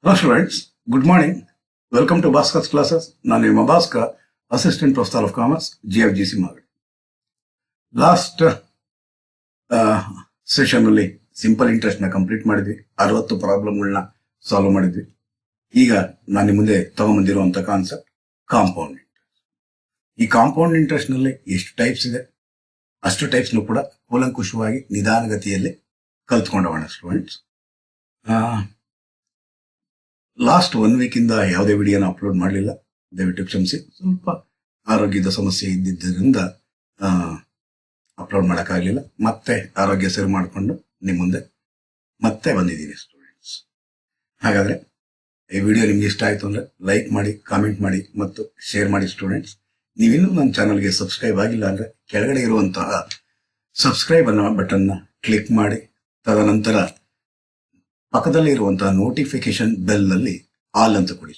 Hello students, good morning. Welcome to Bhaskar classes. ನಾನು ನಿಮ್ಮ Bhaskar, assistant professor of commerce, GFGC Magadi. Last session ಅಲ್ಲಿ simple interest ನ complete ಮಾಡಿದ್ವಿ. 60 ಪ್ರಾಬ್ಲಮ್ಗಳನ್ನ solve ಮಾಡಿದ್ವಿ. ಈಗ ನಾನು ನಿಮ್ಮ ಮುಂದೆ ತಗೊಂಡ್ಬಂದಿರುವಂತ ಕಾನ್ಸೆಪ್ಟ್ ಕಾಂಪೌಂಡ್ ಇಂಟ್ರೆಸ್ಟ್. ಈ ಕಾಂಪೌಂಡ್ ಇಂಟ್ರೆಸ್ಟ್ ನಲ್ಲಿ ಎಷ್ಟು ಟೈಪ್ಸ್ ಇದೆ, ಅಷ್ಟು ಟೈಪ್ಸ್ ಕೂಡ ಕೂಲಂಕುಷವಾಗಿ ನಿಧಾನಗತಿಯಲ್ಲಿ ಕಲ್ತ್ಕೊಂಡವಣ ಸ್ಟೂಡೆಂಟ್ಸ್. ಲಾಸ್ಟ್ 1 ವೀಕ್ ಇಂದ ಯಾವುದೇ ವಿಡಿಯೋನ ಅಪ್ಲೋಡ್ ಮಾಡಲಿಲ್ಲ, ದಯವಿಟ್ಟು ಕ್ಷಮಿಸಿ. ಸ್ವಲ್ಪ ಆರೋಗ್ಯದ ಸಮಸ್ಯೆ ಇದ್ದಿದ್ದರಿಂದ ಅಪ್ಲೋಡ್ ಮಾಡೋಕ್ಕಾಗಲಿಲ್ಲ. ಮತ್ತೆ ಆರೋಗ್ಯ ಸರಿ ಮಾಡಿಕೊಂಡು ನಿಮ್ಮ ಮುಂದೆ ಮತ್ತೆ ಬಂದಿದ್ದೀನಿ ಸ್ಟೂಡೆಂಟ್ಸ್. ಹಾಗಾದ್ರೆ ಈ ವಿಡಿಯೋ ನಿಮ್ಗೆ ಇಷ್ಟ ಆಯ್ತು ಅಂದ್ರೆ ಲೈಕ್ ಮಾಡಿ, ಕಾಮೆಂಟ್ ಮಾಡಿ ಮತ್ತು ಶೇರ್ ಮಾಡಿ ಸ್ಟೂಡೆಂಟ್ಸ್. ನೀವಿನ್ನೂ ನನ್ನ ಚಾನಲ್ಗೆ ಸಬ್ಸ್ಕ್ರೈಬ್ ಆಗಿಲ್ಲ ಅಂದ್ರೆ ಕೆಳಗಡೆ ಇರುವಂತಹ ಸಬ್ಸ್ಕ್ರೈಬ್ ಅನ್ನೋ ಬಟನ್ ನ ಕ್ಲಿಕ್ ಮಾಡಿ, ತದನಂತರ ಪಕ್ಕದಲ್ಲಿ ಇರುವಂತಹ ನೋಟಿಫಿಕೇಶನ್ ಬೆಲ್ ನಲ್ಲಿ ಆಲ್ ಅಂತ ಕೊಡಿ.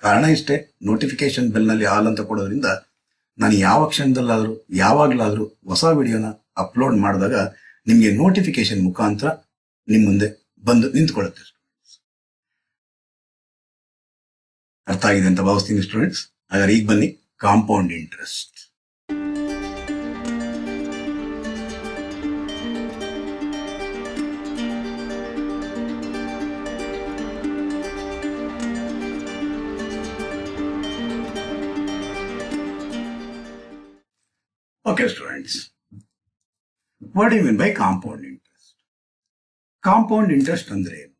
ಕಾರಣ ಇಷ್ಟೇ, ನೋಟಿಫಿಕೇಶನ್ ಬೆಲ್ ನಲ್ಲಿ ಆಲ್ ಅಂತ ಕೊಡೋದ್ರಿಂದ ನಾನು ಯಾವ ಕ್ಷಣದಲ್ಲಾದ್ರೂ ಯಾವಾಗ್ಲಾದ್ರೂ ಹೊಸ ವಿಡಿಯೋನ ಅಪ್ಲೋಡ್ ಮಾಡಿದಾಗ ನಿಮ್ಗೆ ನೋಟಿಫಿಕೇಶನ್ ಮುಖಾಂತರ ನಿಮ್ ಮುಂದೆ ಬಂದು ನಿಂತ್ಕೊಳ್ಳುತ್ತೆ. ಅರ್ಥ ಆಗಿದೆ ಅಂತ ಭಾವಿಸ್ತೀನಿ ಸ್ಟೂಡೆಂಟ್ಸ್. ಹಾಗಾದ್ರೆ ಈಗ ಬನ್ನಿ compound interest. Okay students, what do you mean by compound interest? Compound interest ಅಂದ್ರೆ ಏನು,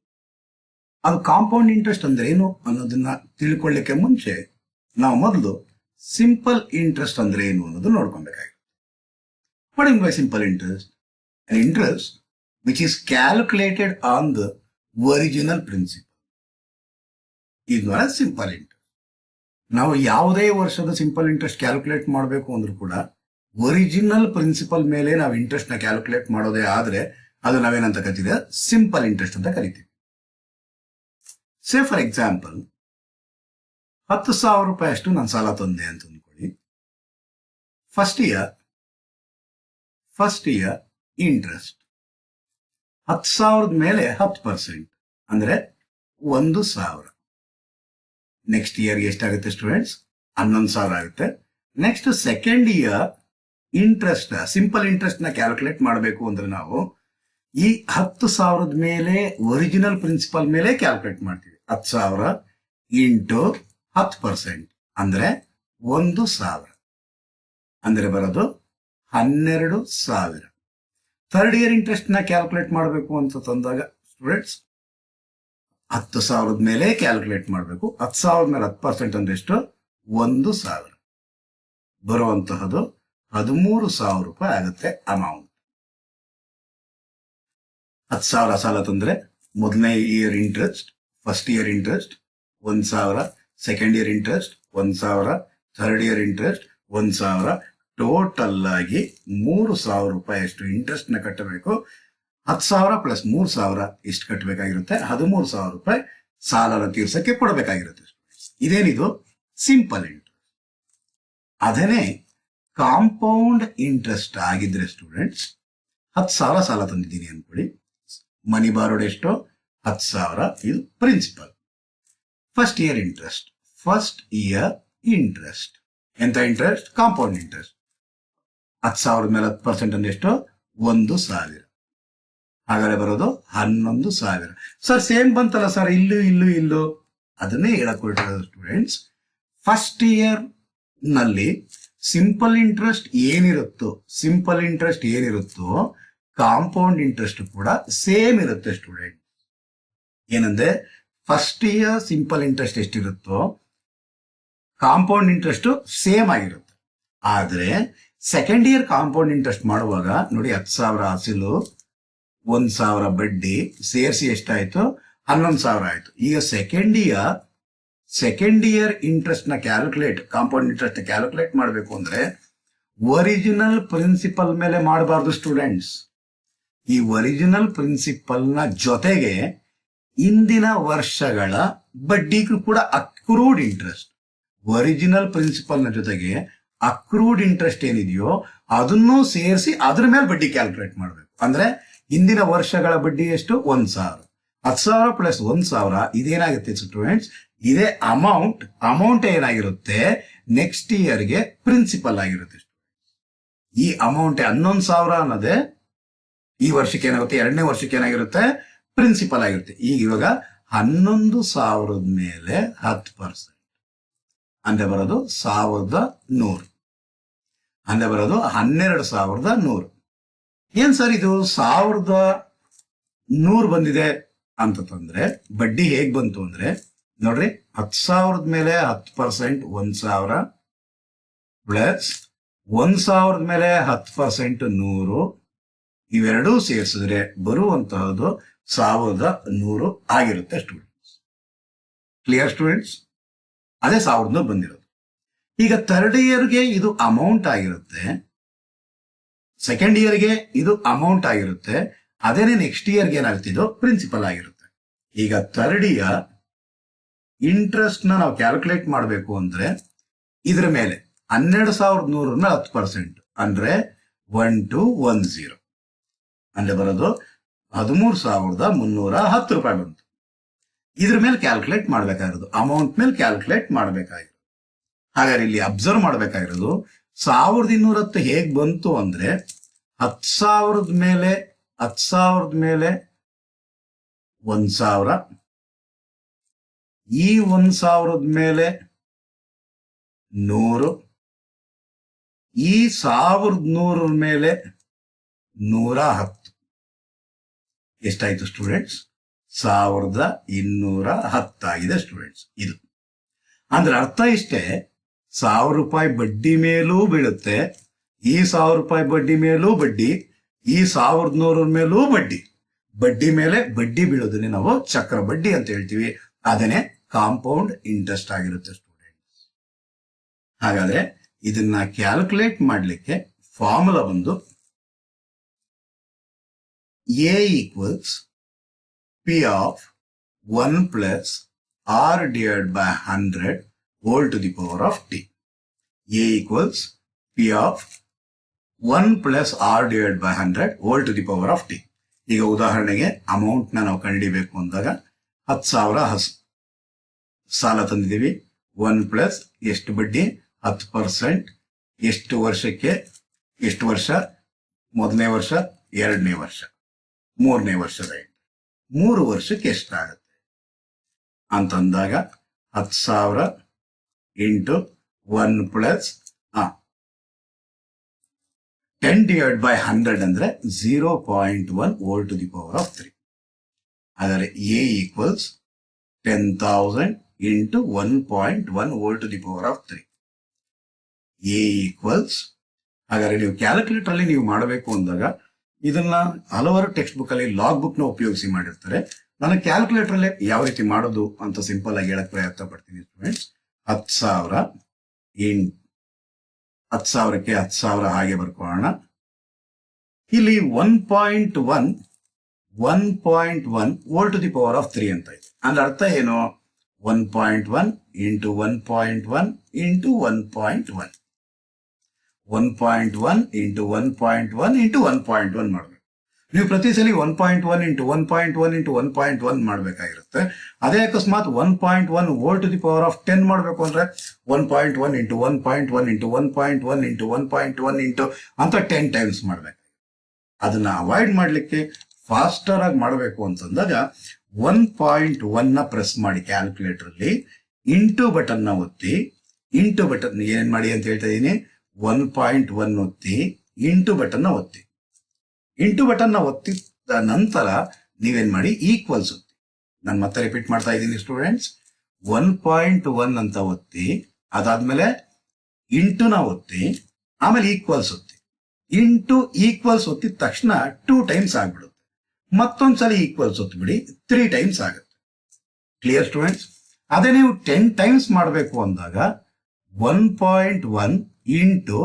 ಅದು ಕಾಂಪೌಂಡ್ ಇಂಟ್ರೆಸ್ಟ್ ಅಂದ್ರೆ ಏನು ಅನ್ನೋದನ್ನ ತಿಳ್ಕೊಳ್ಳಿಕ್ಕೆ ಮುಂಚೆ ನಾವು ಮೊದಲು ಸಿಂಪಲ್ ಇಂಟ್ರೆಸ್ಟ್ ಅಂದ್ರೆ ಏನು ಅನ್ನೋದು ನೋಡ್ಕೊಬೇಕಾಗುತ್ತೆ. What do you mean by simple interest? An interest which is calculated on the original principle is known as simple interest. ನಾವು ಯಾವುದೇ ವರ್ಷದ ಸಿಂಪಲ್ ಇಂಟ್ರೆಸ್ಟ್ ಕ್ಯಾಲ್ಕುಲೇಟ್ ಮಾಡಬೇಕು ಅಂದ್ರೂ ಕೂಡ ಒರಿಜಿನಲ್ ಪ್ರಿನ್ಸಿಪಲ್ ಮೇಲೆ ನಾವು ಇಂಟ್ರೆಸ್ಟ್ ನ ಕ್ಯಾಲ್ಕುಲೇಟ್ ಮಾಡೋದೇ ಆದ್ರೆ ಅದು ನಾವೇನಂತ ಕರಿತೀವಿ, ಸಿಂಪಲ್ ಇಂಟ್ರೆಸ್ಟ್ ಅಂತ ಕರಿತೀವಿ. ಸೇ ಫಾರ್ ಎಕ್ಸಾಂಪಲ್ 10,000 ರೂಪಾಯಿ ಅಷ್ಟು ನಾನು ಸಾಲ ತಂದೆ ಅಂತ ಅಂದ್ಕೊಳ್ಳಿ. ಫಸ್ಟ್ ಇಯರ್ ಇಂಟ್ರೆಸ್ಟ್ 10,000 ಮೇಲೆ 10% ಅಂದ್ರೆ 1,000. ನೆಕ್ಸ್ಟ್ ಇಯರ್ ಎಷ್ಟಾಗುತ್ತೆ ಸ್ಟೂಡೆಂಟ್ಸ್? 11,000 ಆಗುತ್ತೆ. Next second year interest, simple interest ನ ಕ್ಯಾಲ್ಕುಲೇಟ್ ಮಾಡಬೇಕು ಅಂದ್ರೆ ನಾವು ಈ 10,000 ಮೇಲೆ ಒರಿಜಿನಲ್ ಪ್ರಿನ್ಸಿಪಲ್ ಮೇಲೆ ಕ್ಯಾಲ್ಕುಲೇಟ್ ಮಾಡ್ತೀವಿ. 10,000 ಇಂಟು 10% ಅಂದ್ರೆ 1,000 ಅಂದ್ರೆ ಬರೋದು 12,000. ಥರ್ಡ್ ಇಯರ್ ಇಂಟ್ರೆಸ್ಟ್ ನ ಕ್ಯಾಲ್ಕುಲೇಟ್ ಮಾಡಬೇಕು ಅಂತ ತಂದಾಗ ಸ್ಟೂಡೆಂಟ್ಸ್ 10,000 ಮೇಲೆ ಕ್ಯಾಲ್ಕುಲೇಟ್ ಮಾಡಬೇಕು. 10,000 ಮೇಲೆ 10% ಅಂದ್ರೆ ಎಷ್ಟು? 1,000. ಬರುವಂತಹದ್ದು 13,000 ರೂಪಾಯಿ ಆಗುತ್ತೆ ಅಮೌಂಟ್. 10,000 ಸಾಲ ತಂದ್ರೆ ಮೊದಲನೇ year interest, first year interest 1,000, second year interest 1,000, third year interest 1,000, total ಆಗಿ 3,000 ರೂಪಾಯಿ ಅಷ್ಟು ಇಂಟ್ರೆಸ್ಟ್ ನ ಕಟ್ಟಬೇಕು. 10,000 ಪ್ಲಸ್ 3,000 ಇಷ್ಟು ಕಟ್ಟಬೇಕಾಗಿರುತ್ತೆ. 13,000 ರೂಪಾಯಿ ಸಾಲನ ತೀರ್ಸಕ್ಕೆ ಕೊಡಬೇಕಾಗಿರುತ್ತೆ. ಇದೇನಿದು ಸಿಂಪಲ್ ಇಂಟ್ರೆಸ್ಟ್. ಅದೇನೇ ಕಾಂಪೌಂಡ್ ಇಂಟ್ರೆಸ್ಟ್ ಆಗಿದ್ರೆ ಸ್ಟೂಡೆಂಟ್ಸ್ 10,000 ಸಾಲ ತಂದಿದ್ದೀನಿ ಅನ್ಕೊಳ್ಳಿ. ಮನಿ ಬಾರೋಡ್ ಎಷ್ಟು? 10,000. ಇದು ಪ್ರಿನ್ಸಿಪಲ್. ಫಸ್ಟ್ ಇಯರ್ ಇಂಟ್ರೆಸ್ಟ್ ಎಂತ ಇಂಟ್ರೆಸ್ಟ್? Compound interest. 10,000 ಮೇಲೆ 10% ಅಂದ್ರೆ ಎಷ್ಟು? 1,000. ಹಾಗಾದ್ರೆ ಬರೋದು 11,000. ಸರ್ ಸೇಮ್ ಬಂತಲ್ಲ ಸರ್, ಇಲ್ಲೂ ಅದನ್ನೇ ಹೇಳಕ್ ಹೊರಟಿರೋದು ಸ್ಟೂಡೆಂಟ್ಸ್. ಫಸ್ಟ್ ಇಯರ್ ನಲ್ಲಿ ಸಿಂಪಲ್ ಇಂಟ್ರೆಸ್ಟ್ ಏನಿರುತ್ತೋ ಕಾಂಪೌಂಡ್ ಇಂಟ್ರೆಸ್ಟ್ ಕೂಡ ಸೇಮ್ ಇರುತ್ತೆ ಸ್ಟೂಡೆಂಟ್. ಏನಂದ್ರೆ ಫಸ್ಟ್ ಇಯರ್ ಸಿಂಪಲ್ ಇಂಟ್ರೆಸ್ಟ್ ಎಷ್ಟಿರುತ್ತೋ ಕಾಂಪೌಂಡ್ ಇಂಟ್ರೆಸ್ಟ್ ಸೇಮ್ ಆಗಿರುತ್ತೆ. ಆದ್ರೆ ಸೆಕೆಂಡ್ ಇಯರ್ ಕಾಂಪೌಂಡ್ ಇಂಟ್ರೆಸ್ಟ್ ಮಾಡುವಾಗ ನೋಡಿ, 10,000 ಅಸಲು, 1,000 ಬಡ್ಡಿ ಸೇರಿಸಿ ಎಷ್ಟಾಯ್ತು? 11,000 ಆಯ್ತು. ಈಗ ಸೆಕೆಂಡ್ ಇಯರ್ ಇಂಟ್ರೆಸ್ಟ್ ನ ಕಾಂಪೌಂಡ್ ಇಂಟ್ರೆಸ್ಟ್ ಕ್ಯಾಲ್ಕುಲೇಟ್ ಮಾಡಬೇಕು ಅಂದ್ರೆ ಒರಿಜಿನಲ್ ಪ್ರಿನ್ಸಿಪಲ್ ಮೇಲೆ ಮಾಡಬಾರ್ದು ಸ್ಟೂಡೆಂಟ್ಸ್. ಈ ಒರಿಜಿನಲ್ ಪ್ರಿನ್ಸಿಪಲ್ ನ ಜೊತೆಗೆ ಇಂದಿನ ವರ್ಷಗಳ ಬಡ್ಡಿಗೂ ಕೂಡ ಅಕ್ರೂಡ್ ಇಂಟ್ರೆಸ್ಟ್, ಒರಿಜಿನಲ್ ಪ್ರಿನ್ಸಿಪಲ್ ನ ಜೊತೆಗೆ ಅಕ್ರೂಡ್ ಇಂಟ್ರೆಸ್ಟ್ ಏನಿದೆಯೋ ಅದನ್ನು ಸೇರಿಸಿ ಅದ್ರ ಮೇಲೆ ಬಡ್ಡಿ ಕ್ಯಾಲ್ಕುಲೇಟ್ ಮಾಡಬೇಕು. ಅಂದ್ರೆ ಇಂದಿನ ವರ್ಷಗಳ ಬಡ್ಡಿ ಎಷ್ಟು? 1,000. 10,000 ಪ್ಲಸ್ 1,000 ಇದೇನಾಗುತ್ತೆ ಸ್ಟೂಡೆಂಟ್ಸ್, ಇದೇ ಅಮೌಂಟ್ ಏನಾಗಿರುತ್ತೆ ನೆಕ್ಸ್ಟ್ ಇಯರ್ಗೆ ಪ್ರಿನ್ಸಿಪಲ್ ಆಗಿರುತ್ತೆ. ಈ ಅಮೌಂಟ್ 11,000 ಅನ್ನೋದೇ ಈ ವರ್ಷಕ್ಕೆ ಏನಾಗುತ್ತೆ, 2ನೇ ವರ್ಷಕ್ಕೆ ಏನಾಗಿರುತ್ತೆ, ಪ್ರಿನ್ಸಿಪಲ್ ಆಗಿರುತ್ತೆ. ಈಗ ಇವಾಗ 11,000 ಮೇಲೆ 10% ಅಂದ್ರೆ ಬರೋದು 1,100, ಅಂದ್ರೆ ಬರೋದು 12,100. ಏನ್ ಸರ್ ಇದು 1,100 ಬಂದಿದೆ ಅಂತಂದ್ರೆ ಬಡ್ಡಿ ಹೇಗ್ ಬಂತು ಅಂದ್ರೆ ನೋಡ್ರಿ, 10,000 ಮೇಲೆ 10% 1,000 ಪ್ಲಸ್ 1,000 ಮೇಲೆ 10% 100, ಇವೆರಡೂ ಸೇರಿಸಿದ್ರೆ ಬರುವಂತಹದ್ದು 1,100 ಆಗಿರುತ್ತೆ ಸ್ಟೂಡೆಂಟ್ಸ್. Clear students? ಅದೇ 1,100 ಬಂದಿರೋದು. ಈಗ ಥರ್ಡ್ ಇಯರ್ಗೆ ಇದು ಅಮೌಂಟ್ ಆಗಿರುತ್ತೆ, ಸೆಕೆಂಡ್ ಇಯರ್ಗೆ ಇದು ಅಮೌಂಟ್ ಆಗಿರುತ್ತೆ, ಅದೇನೆ ನೆಕ್ಸ್ಟ್ ಇಯರ್ಗೆ ಏನಾಗುತ್ತೆ, ಇದು ಪ್ರಿನ್ಸಿಪಲ್ ಆಗಿರುತ್ತೆ. ಈಗ ಥರ್ಡ್ ಇಯರ್ ಇಂಟ್ರೆಸ್ಟ್ ನಾವು ಕ್ಯಾಲ್ಕುಲೇಟ್ ಮಾಡಬೇಕು ಅಂದ್ರೆ ಇದ್ರ ಮೇಲೆ 12,100 10% ಅಂದ್ರೆ 1210 ಅಂದ್ರೆ ಬರೋದು 13,310 ರೂಪಾಯಿ ಬಂತು. ಇದ್ರ ಮೇಲೆ ಕ್ಯಾಲ್ಕುಲೇಟ್ ಮಾಡ್ಬೇಕಾಗಿರೋದು, ಅಮೌಂಟ್ ಮೇಲೆ ಕ್ಯಾಲ್ಕುಲೇಟ್ ಮಾಡ್ಬೇಕಾಗಿರೋದು. ಹಾಗಾದ್ರೆ ಇಲ್ಲಿ ಅಬ್ಸರ್ವ್ ಮಾಡ್ಬೇಕಾಗಿರೋದು 1,210 ಹೇಗ್ ಬಂತು ಅಂದ್ರೆ 10,000 ಮೇಲೆ 1,000, ಈ 1,000 ಮೇಲೆ 100, ಈ 1,100 ಮೇಲೆ 110. ಎಷ್ಟಾಯ್ತು ಸ್ಟೂಡೆಂಟ್ಸ್? 1,210 ಆಗಿದೆ ಸ್ಟೂಡೆಂಟ್ಸ್. ಇದು ಅಂದ್ರೆ ಅರ್ಥ ಇಷ್ಟೇ, 1,000 ರೂಪಾಯಿ ಬಡ್ಡಿ ಮೇಲೂ ಬೀಳುತ್ತೆ, ಈ 1,000 ರೂಪಾಯಿ ಬಡ್ಡಿ ಮೇಲೂ ಬಡ್ಡಿ, ಈ 1,100 ಮೇಲೂ ಬಡ್ಡಿ. ಬಡ್ಡಿ ಮೇಲೆ ಬಡ್ಡಿ ಬೀಳೋದನ್ನೇ ನಾವು ಚಕ್ರ ಬಡ್ಡಿ ಅಂತ ಹೇಳ್ತೀವಿ. ಅದನ್ನೇ ಕಾಂಪೌಂಡ್ ಇಂಟ್ರೆಸ್ಟ್ ಆಗಿರುತ್ತೆ ಸ್ಟೂಡೆಂಟ್ಸ್. ಹಾಗಾದ್ರೆ ಇದನ್ನ ಕ್ಯಾಲ್ಕುಲೇಟ್ ಮಾಡಲಿಕ್ಕೆ ಫಾರ್ಮುಲಾ ಬಂದು A equals P of 1 plus R divided by 100 whole to the power of t. A equals P of 1 plus R divided by 100 whole to the power of t. ಈಗ ಉದಾಹರಣೆಗೆ amount ನಾವು ಕಂಡುಹಿಡಿಯಬೇಕು ಅಂದಾಗ 10,000 ಸಾಲ ತಂದಿದ್ದೀವಿ. 1 plus ಎಷ್ಟು ಬಡ್ಡಿ 10%, ಎಷ್ಟು ವರ್ಷಕ್ಕೆ, ಎಷ್ಟು ವರ್ಷ, ಮೊದಲನೇ ವರ್ಷ, 2ನೇ ವರ್ಷ, 3ನೇ ವರ್ಷದ 3 ವರ್ಷಕ್ಕೆ ಎಷ್ಟಾಗುತ್ತೆ ಅಂತಂದಾಗ 10,000 ಇಂಟು 1 ಪ್ಲಸ್ 10 divided by 100 ಅಂದ್ರೆ 0.1 whole to the power of 3. ಆದರೆ A equals 10,000 into 1.1 whole to the power of 3. A equals, ಹಾಗಾದ್ರೆ ನೀವು ಕ್ಯಾಲ್ಕುಲೇಟರ್ ಅಲ್ಲಿ ನೀವು ಮಾಡಬೇಕು ಅಂದಾಗ ಇದನ್ನ ಹಲವಾರು ಟೆಕ್ಸ್ಟ್ ಬುಕ್ ಅಲ್ಲಿ ಲಾಗ್ ಬುಕ್ ನ ಉಪಯೋಗಿಸಿ ಮಾಡಿರ್ತಾರೆ. ನಾನು ಕ್ಯಾಲ್ಕುಲೇಟರ್ ಅಲ್ಲಿ ಯಾವ ರೀತಿ ಮಾಡೋದು ಅಂತ ಸಿಂಪಲ್ ಆಗಿ ಹೇಳಕ್ ಪ್ರಯತ್ನ ಪಡ್ತೀನಿ ಸ್ಟೂಡೆಂಟ್ಸ್. 10,000 10,000ಕ್ಕೆ 10,000 ಹಾಗೆ ಬರ್ಕೊಳ್ಳೋಣ. ಇಲ್ಲಿ 1.1 whole to the power of 3 ಅಂತ ಇದೆ. ಅಂದ್ರೆ ಅರ್ಥ ಏನು? 1.1 into 1.1 into 1.1, 1.1 into 1.1 into 1.1 ಮಾಡಬೇಕು. ನೀವು ಪ್ರತಿ ಸಲ 1.1 into 1.1 into 1.1 ಮಾಡಬೇಕಾಗಿರುತ್ತೆ. ಅದೇ ಅಕಸ್ಮಾತ್ 1.1 whole to the power of 10 ಮಾಡಬೇಕು ಅಂದ್ರೆ 1.1 into 1.1 into 1.1 into 1.1 into ಅಂತ 10 ಟೈಮ್ಸ್ ಮಾಡಬೇಕು. ಅದನ್ನ ಅವಾಯ್ಡ್ ಮಾಡ್ಲಿಕ್ಕೆ ಫಾಸ್ಟರ್ ಆಗಿ ಮಾಡಬೇಕು ಅಂತಂದಾಗ 1.1 ನ ಪ್ರೆಸ್ ಮಾಡಿ ಕ್ಯಾಲ್ಕುಲೇಟರ್ ಅಲ್ಲಿ, ಇಂಟು ಬಟನ್ ನ ಒತ್ತಿ, ಇಂಟು ಬಟನ್ ಏನ್ ಮಾಡಿ ಅಂತ ಹೇಳ್ತಾ ಇದೀನಿ, 1.1 ಒತ್ತಿ, ಇಂಟು ಬಟನ್ ನ ಒತ್ತಿ. ಇಂಟು ಬಟನ್ ನ ಒತ್ತಿದ ನಂತರ ನೀವೇನ್ ಮಾಡಿ, ಈಕ್ವಲ್ಸ್ ಒತ್ತಿ. ನಾನು ಮತ್ತೆ ರಿಪೀಟ್ ಮಾಡ್ತಾ ಇದ್ದೀನಿ ಸ್ಟೂಡೆಂಟ್ಸ್. 1.1 ಅಂತ ಒತ್ತಿ, ಅದಾದ್ಮೇಲೆ ಇಂಟು ನ ಒತ್ತಿ, ಆಮೇಲೆ ಈಕ್ವಲ್ಸ್ ಒತ್ತಿ. ಇಂಟು ಈಕ್ವಲ್ಸ್ ಒತ್ತಿದ ತಕ್ಷಣ 2 ಟೈಮ್ಸ್ ಆಗ್ಬಿಡುತ್ತೆ. ಮತ್ತೊಂದ್ಸಲ ಈಕ್ವಲ್ಸ್ ಒತ್ಬಿಡಿ, 3 ಟೈಮ್ಸ್ ಆಗುತ್ತೆ. Clear students? ಅದೇ ನೀವು 10 ಟೈಮ್ಸ್ ಮಾಡಬೇಕು ಅಂದಾಗ 1.1 ಇಂಟು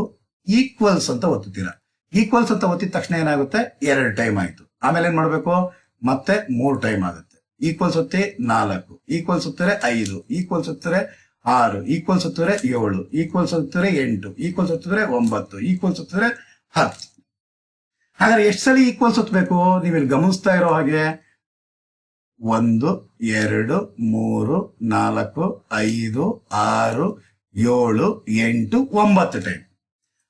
ಈಕ್ವಲ್ಸ್ ಅಂತ ಒತ್ತುತ್ತೀರಾ. ಈಕ್ವಲ್ಸ್ ಅಂತ ಒತ್ತಿದ ತಕ್ಷಣ ಏನಾಗುತ್ತೆ, 2 ಟೈಮ್ ಆಯ್ತು. ಆಮೇಲೆ ಏನ್ ಮಾಡ್ಬೇಕು, ಮತ್ತೆ 3 ಟೈಮ್ ಆಗುತ್ತೆ. ಈಕ್ವಲ್ಸ್ ಒತ್ತಿ 4, ಈಕ್ವಲ್ಸ್ ಒತ್ತಿದ್ರೆ 5, ಈಕ್ವಲ್ಸ್ ಒತ್ತಿದ್ರೆ 6, ಈಕ್ವಲ್ಸ್ ಒತ್ತಿದ್ರೆ 7, ಈಕ್ವಲ್ಸ್ ಒತ್ತಿದ್ರೆ 8, ಈಕ್ವಲ್ಸ್ ಒತ್ತಿದ್ರೆ 9, ಈಕ್ವಲ್ಸ್ ಒತ್ತಿದ್ರೆ 10. ಹಾಗಾದ್ರೆ ಎಷ್ಟು ಸಲ ಈಕ್ವಲ್ಸ್ ಒತ್ತಬೇಕು? ನೀವು ಇಲ್ಲಿ ಗಮನಿಸ್ತಾ ಇರೋ ಹಾಗೆ 1 2 3 4 5 6 7 8 9 ಟೈಮ್.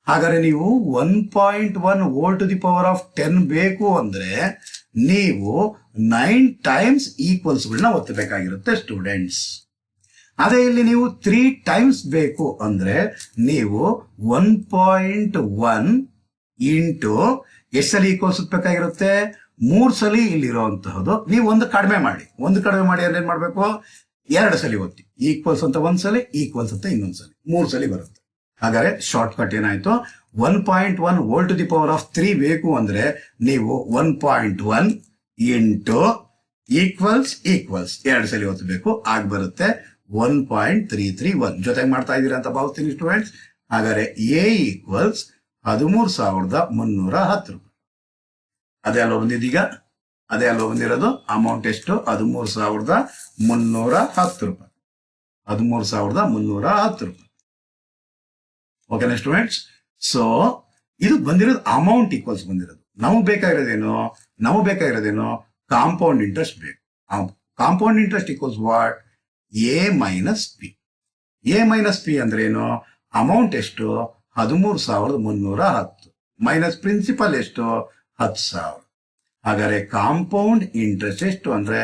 ಹಾಗಾದ್ರೆ ನೀವು 1.1 whole to the power of 10 ಬೇಕು ಅಂದ್ರೆ ನೀವು 9 ಟೈಮ್ಸ್ ಈಕ್ವಲ್ಸ್ ಗಳನ್ನ ಒತ್ತಬೇಕಾಗಿರುತ್ತೆ ಸ್ಟೂಡೆಂಟ್ಸ್. ಅದೇ ಇಲ್ಲಿ ನೀವು 3 ಟೈಮ್ಸ್ ಬೇಕು ಅಂದ್ರೆ ನೀವು 1.1 ಇಂಟು ಎಷ್ಟು ಸಲ ಈಕ್ವಲ್ಸ್ ಒತ್ತಬೇಕಾಗಿರುತ್ತೆ? 3 ಸಲ ಇಲ್ಲಿರುವಂತಹದ್ದು. ನೀವು ಒಂದು ಕಡಿಮೆ ಮಾಡಿ ಅಂದ್ರೆ ಏನ್ ಮಾಡ್ಬೇಕು? 2 ಸಲ ಒತ್ತಿ. ಈಕ್ವಲ್ಸ್ ಅಂತ ಒಂದ್ಸಲಿ, ಈಕ್ವಲ್ಸ್ ಅಂತ ಇನ್ನೊಂದ್ಸಲಿ, 3 ಸಲ ಬರುತ್ತೆ. ಹಾಗಾದ್ರೆ ಶಾರ್ಟ್ ಕಟ್ ಏನಾಯ್ತು? 1.1 whole to the power of 3 ಬೇಕು ಅಂದ್ರೆ ನೀವು 1.1 ಇಂಟು ಈಕ್ವಲ್ಸ್ 2 ಸಲ ಒತ್ತಬೇಕು, ಆಗ ಬರುತ್ತೆ 1.331. ಜೊತೆಗೆ ಮಾಡ್ತಾ ಇದ್ದೀರಾ ಅಂತ ಭಾವಿಸ್ತೀನಿ ಸ್ಟೂಡೆಂಟ್ಸ್. ಹಾಗಾದ್ರೆ ಎ ಈಕ್ವಲ್ಸ್ 13,310 ರೂಪಾಯಿ. ಅದೇ ಅಲ್ವಾ ಬಂದಿದ್ದೀಗ? ಅದೇ ಅಲ್ವಾ ಬಂದಿರೋದು? ಅಮೌಂಟ್ ಎಷ್ಟು? 13,310 ರೂಪಾಯಿ. 13,310 ರೂಪಾಯಿ. ಓಕೆನಾ ಸ್ಟೂಡೆಂಟ್ಸ್? ಸೊ ಇದು ಬಂದಿರೋದು ಅಮೌಂಟ್ ಈಕ್ವಲ್ಸ್ ಬಂದಿರೋದು. ನಮಗೆ ಬೇಕಾಗಿರೋದೇನು? ಕಾಂಪೌಂಡ್ ಇಂಟ್ರೆಸ್ಟ್ ಬೇಕು. Compound interest equals what? A minus P. A minus P ಅಂದ್ರೆ ಏನು? ಅಮೌಂಟ್ ಎಷ್ಟು? 13,310 ಮೈನಸ್ ಪ್ರಿನ್ಸಿಪಲ್ ಎಷ್ಟು? 10,000. ಹಾಗಾದ್ರೆ ಕಾಂಪೌಂಡ್ ಇಂಟ್ರೆಸ್ಟ್ ಎಷ್ಟು ಅಂದ್ರೆ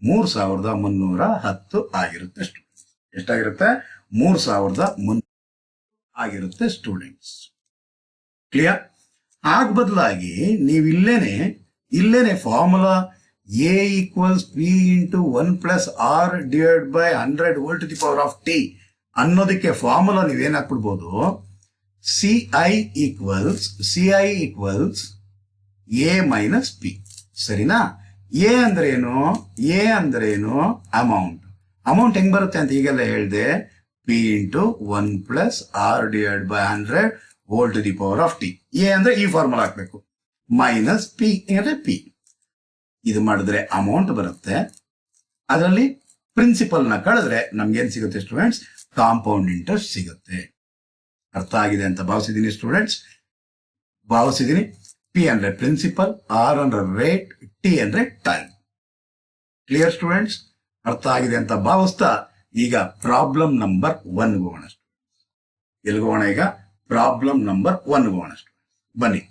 3,310 ಆಗಿರುತ್ತೆ ಸ್ಟೂಡೆಂಟ್ಸ್. ಎಷ್ಟಾಗಿರುತ್ತೆ? 3,310 ಆಗಿರುತ್ತೆ ಸ್ಟೂಡೆಂಟ್ಸ್. ಕ್ಲಿಯರ್? ಆಗ ಬದಲಾಗಿ ನೀವು ಇಲ್ಲೇನೆ formula A equals P into 1 plus R divide by 100 whole to the power of T ಅನ್ನೋದಕ್ಕೆ ಫಾರ್ಮುಲಾ ನೀವೇನ್ ಹಾಕ್ಬಿಡ್ಬೋದು? C I equals A minus P. ಸರಿನಾ? ಎ ಅಂದ್ರೇನು? ಅಮೌಂಟ್ ಹೆಂಗ್ ಬರುತ್ತೆ ಅಂತ ಈಗೆಲ್ಲ ಹೇಳಿದೆ. P into 1 plus R divide by 100 whole to the power of T. A ಅಂದ್ರೆ ಈ ಫಾರ್ಮುಲಾ ಹಾಕ್ಬೇಕು, ಮೈನಸ್ ಪಿ ಅಂದ್ರೆ ಪಿ. ಇದು ಮಾಡಿದ್ರೆ ಅಮೌಂಟ್ ಬರುತ್ತೆ. ಅದರಲ್ಲಿ ಪ್ರಿನ್ಸಿಪಲ್ ನ ಕಳೆದ್ರೆ ನಮ್ಗೇನ್ ಸಿಗುತ್ತೆ ಸ್ಟೂಡೆಂಟ್ಸ್? ಕಾಂಪೌಂಡ್ ಇಂಟ್ರೆಸ್ಟ್ ಸಿಗುತ್ತೆ. ಅರ್ಥ ಆಗಿದೆ ಅಂತ ಭಾವಿಸಿದೀನಿ ಸ್ಟೂಡೆಂಟ್ಸ್. ಪಿ ಅಂದ್ರೆ ಪ್ರಿನ್ಸಿಪಲ್, ಆರ್ ಅಂದ್ರೆ ರೇಟ್, ಟಿ ಅಂದ್ರೆ ಟೈಮ್. Clear students? ಅರ್ಥ ಆಗಿದೆ ಅಂತ ಭಾವಿಸ್ತಾ ಈಗ ಪ್ರಾಬ್ಲಮ್ ನಂಬರ್ 1 ಹೋಗೋಣ. ಎಲ್ಲಿಗೋಣ ಈಗ? ಪ್ರಾಬ್ಲಮ್ ನಂಬರ್ 1 ಹೋಗೋಣ. ಬನ್ನಿ,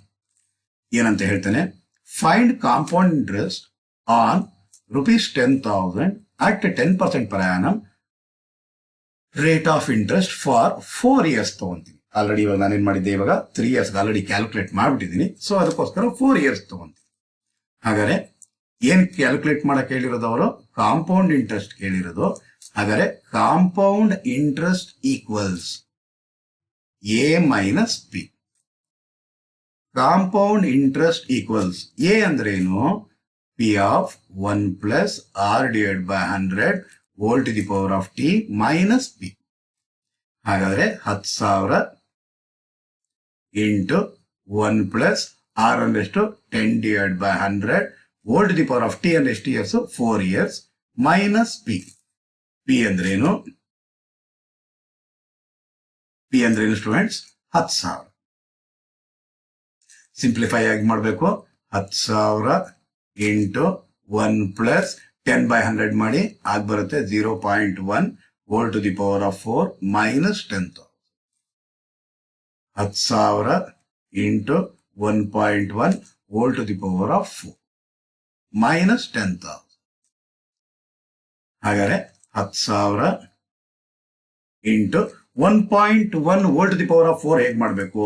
ಏನಂತ ಹೇಳ್ತೇನೆ. Find compound interest on ₹10,000 at 10% per annum rate of interest for 4 years ತಗೊಂತೀನಿ. ಆಲ್ರೆಡಿ ಇವಾಗ ನಾನೇನ್ ಮಾಡಿದ್ದೆ, ಇವಾಗ 3 years ಆಲ್ರೆಡಿ ಕ್ಯಾಲ್ಕುಲೇಟ್ ಮಾಡ್ಬಿಟ್ಟಿದ್ದೀನಿ. ಸೊ ಅದಕ್ಕೋಸ್ಕರ 4 years ತಗೊಂತೀನಿ. ಹಾಗಾದ್ರೆ ಏನ್ ಕ್ಯಾಲ್ಕುಲೇಟ್ ಮಾಡಕ್ ಹೇಳಿರೋದು ಅವರು? ಕಾಂಪೌಂಡ್ ಇಂಟ್ರೆಸ್ಟ್ ಕೇಳಿರೋದು. ಹಾಗಾದ್ರೆ compound interest equals A minus P. Compound interest equals A ಅಂದ್ರೇನು? P of 1 plus R divide by 100 whole to the power of T minus P. ಹಾಗಾದ್ರೆ 10,000 ಇಂಟು 1 ಪ್ಲಸ್ ಆರ್ ಅಂದ್ರೆ ಎಷ್ಟು? 10 divide by 100 whole to the power of T ಅಂದ್ರೆ ಎಷ್ಟು years? 4 years minus P. P ಅಂದ್ರೇನು students? 10,000. Simplify ಆಗಿ ಮಾಡಬೇಕು. 10,000 into 1 plus 10/100 ಮಾಡಿ, ಆಗ ಬರುತ್ತೆ 0.1 whole to the power of 4 minus 10,000. 10,000 into 1.1 whole to the power of 4 minus 10,000. ಹಾಗಾದ್ರೆ 10,000 into 1.1 whole to the power of 4 ಹೇಗ್ ಮಾಡಬೇಕು?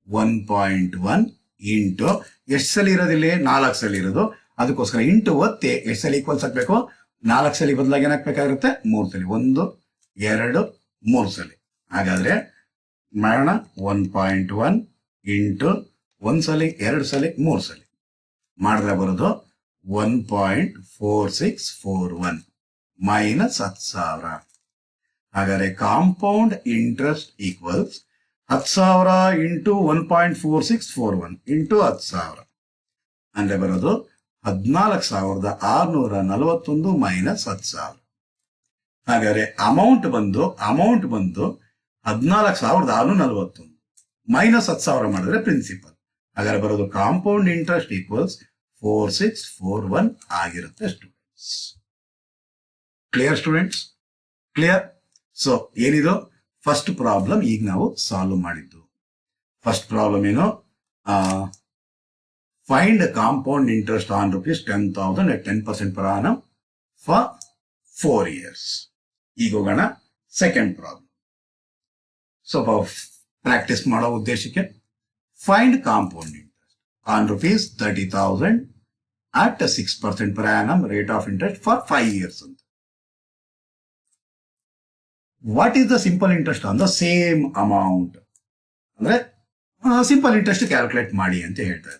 1.1 ಇಂಟು ಎಷ್ಟು ಸಲ ಇರೋದಿಲ್ಲ? 4 ಸಲ ಇರೋದು. ಅದಕ್ಕೋಸ್ಕರ ಇಂಟು ಒತ್ತಿ ಎಷ್ಟು ಸಲ ಈಕ್ವಲ್ಸ್ ಹಾಕ್ಬೇಕು? 4 ಸಲ ಬದಲಾಗಿ ಏನ್ ಹಾಕ್ಬೇಕಾಗಿರುತ್ತೆ? 3 ಸಲ. 1 2 3 ಸಲ. ಹಾಗಾದ್ರೆ ಮಾಡೋಣ. 1.1 ಇಂಟು 1 ಸಲ 2 ಸಲ 3 ಸಲ ಮಾಡಿದ್ರೆ ಬರೋದು 1.4641 ಮೈನಸ್ 10,000. ಹಾಗಾದ್ರೆ compound interest equals 10,000 into 1.4641 into 10,000 ಅಂದ್ರೆ ಬರೋದು 14,641 ಮೈನಸ್ 10,000. ಹಾಗಾದ್ರೆ ಅಮೌಂಟ್ ಬಂದು 14,641 ಮೈನಸ್ 10,000 ಮಾಡಿದ್ರೆ ಪ್ರಿನ್ಸಿಪಲ್. ಹಾಗಾದ್ರೆ ಬರೋದು ಕಾಂಪೌಂಡ್ ಇಂಟ್ರೆಸ್ಟ್ ಈಕ್ವಲ್ಸ್ 4641 ಆಗಿರುತ್ತೆ students. Clear students? Clear? So ಏನಿದು ಫಸ್ಟ್ ಪ್ರಾಬ್ಲಮ್ ಈಗ ನಾವು ಸಾಲ್ವ್ ಮಾಡಿದ್ದು. ಫಸ್ಟ್ ಪ್ರಾಬ್ಲಮ್ ಏನು? Find compound interest on ₹10,000 at 10% per annum for 4 years. ಈಗ ಹೋಗೋಣ ಸೆಕೆಂಡ್ ಪ್ರಾಬ್ಲಮ್. ಸ್ವಲ್ಪ ಪ್ರಾಕ್ಟೀಸ್ ಮಾಡೋ ಉದ್ದೇಶಕ್ಕೆ find compound interest on ₹30,000 at 6% per annum rate of interest for 5 years ಅಂತ. What is the simple interest on the same amount? ಅಂದ್ರೆ simple interest calculate ಮಾಡಿ ಅಂತ ಹೇಳ್ತಾ ಇದ್ದಾರೆ.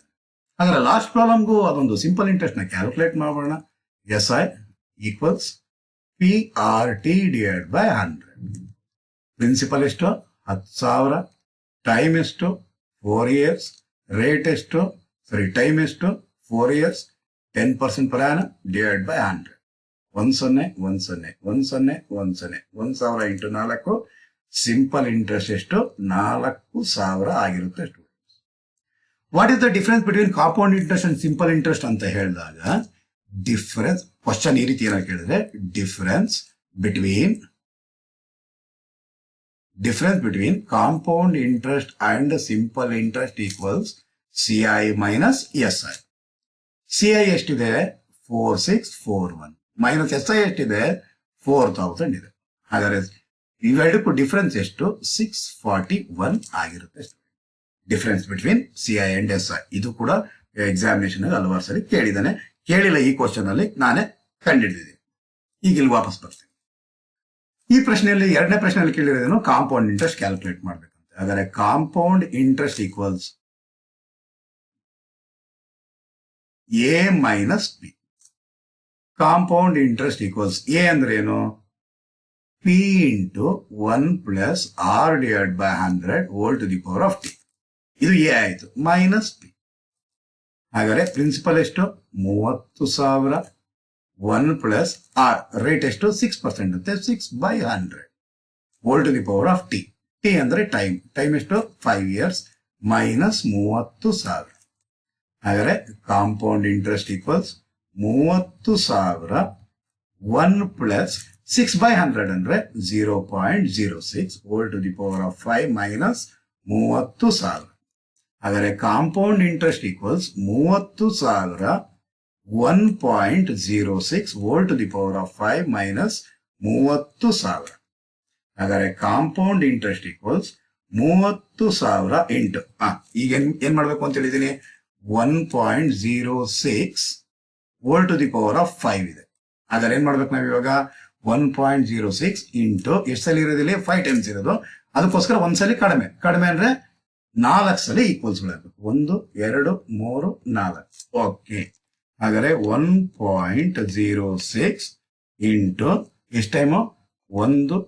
ಹಾಗಾದ್ರೆ ಲಾಸ್ಟ್ ಪ್ರಾಬ್ಲಮ್ಗೂ ಅದೊಂದು ಸಿಂಪಲ್ ಇಂಟ್ರೆಸ್ಟ್ ನ ಕ್ಯಾಲ್ಕುಲೇಟ್ ಮಾಡೋಣ. SI equals PRT divide by 100. Principal ಎಷ್ಟು? 10,000. ಟೈಮ್ ಎಷ್ಟು? 4 years. ರೇಟ್ ಎಷ್ಟು? ಟೈಮ್ ಎಷ್ಟು? 4 years. 10% per annum divide by 100. 10 10 10 10 1,000 into 4. Simple interest ಎಷ್ಟು? 4,000 ಆಗಿರುತ್ತೆ students. What is the difference between compound interest and simple interest ಅಂತ ಹೇಳಿದಾಗ ಡಿಫರೆನ್ಸ್ ಕ್ವಶನ್ ಈ ರೀತಿ ಏನಾಗಿ ಕೇಳಿದ್ರೆ difference between compound interest and simple interest equals CI minus SI. CI ಎಷ್ಟಿದೆ? 4,641 minus SI ಎಷ್ಟಿದೆ? 4,000 ಇದೆ. ಹಾಗಾದ್ರೆ ಇವೆರಡಕ್ಕೂ ಡಿಫರೆನ್ಸ್ ಎಷ್ಟು? 641 ಆಗಿರುತ್ತೆ. Difference between CI and SI. ಇದು ಕೂಡ ಎಕ್ಸಾಮಿನೇಷನ್ ಹಲವಾರು ಸರಿ ಕೇಳಿದಾನೆ. ಕೇಳಿಲ್ಲ ಈ ಕ್ವಶನ್ ಅಲ್ಲಿ, ನಾನೇ ಕಂಡಿಡಿದ್ದೀನಿ. ಈಗ ಇಲ್ಲಿ ವಾಪಸ್ ಬರ್ತೀನಿ. ಈ ಪ್ರಶ್ನೆಯಲ್ಲಿ ಎರಡನೇ ಪ್ರಶ್ನೆಯಲ್ಲಿ ಕೇಳಿರೋದೇನು? ಕಾಂಪೌಂಡ್ ಇಂಟ್ರೆಸ್ಟ್ ಕ್ಯಾಲ್ಕುಲೇಟ್ ಮಾಡ್ಬೇಕಂತ. ಹಾಗಾದ್ರೆ compound interest equals A minus P. Compound interest equals A ಅಂದ್ರೆ ಏನು? P into 1 plus R divide by 100 whole to the power of T. ಇದು A ಆಯ್ತು. Minus P. ಹಾಗಾದ್ರೆ ಪ್ರಿನ್ಸಿಪಲ್ ಎಷ್ಟು? 30,000. 1 ಪ್ಲಸ್ R ರೇಟ್ ಎಷ್ಟು? 6% ಅಂತೆ. 6/100 whole to the power of T. T ಅಂದ್ರೆ time. Time ಎಷ್ಟು? 5 years. ಮೈನಸ್ 30,000. ಹಾಗಾದ್ರೆ ಕಾಂಪೌಂಡ್ ಇಂಟ್ರೆಸ್ಟ್ ಈಕ್ವಲ್ಸ್ 30,000 1 ಪ್ಲಸ್ 6/100 ಅಂದ್ರೆ 0.06 whole to the power of 5 minus 30,000. ಹಾಗಾದ್ರೆ compound interest equals 30,000 1.06 whole to the power of 5 minus 30,000. ಹಾಗಾದ್ರೆ compound interest equals 30,000 into ಈಗ ಏನ್ ಮಾಡ್ಬೇಕು ಅಂತ ಹೇಳಿದೀನಿ? 1.06 whole to the power of 5 ಇದೆ. ಹಾಗಾದ್ರೆ ಏನ್ ಮಾಡ್ಬೇಕು ನಾವ್ ಇವಾಗ? 1.06 ಇಂಟು ಎಷ್ಟು ಸಲ ಇರೋದಿಲ್ಲ? 5 ಟೈಮ್ಸ್ ಇರೋದು. ಅದಕ್ಕೋಸ್ಕರ ಒಂದ್ಸಲಿ ಕಡಿಮೆ ಅಂದ್ರೆ 4 ಸಲ ಈಕ್ವಲ್ಸ್ ಗಳಾಗಬೇಕು. 1 2 3 4. ಓಕೆ. ಹಾಗಾದ್ರೆ 1.06 ಇಂಟು ಎಷ್ಟು ಟೈಮು? 1 2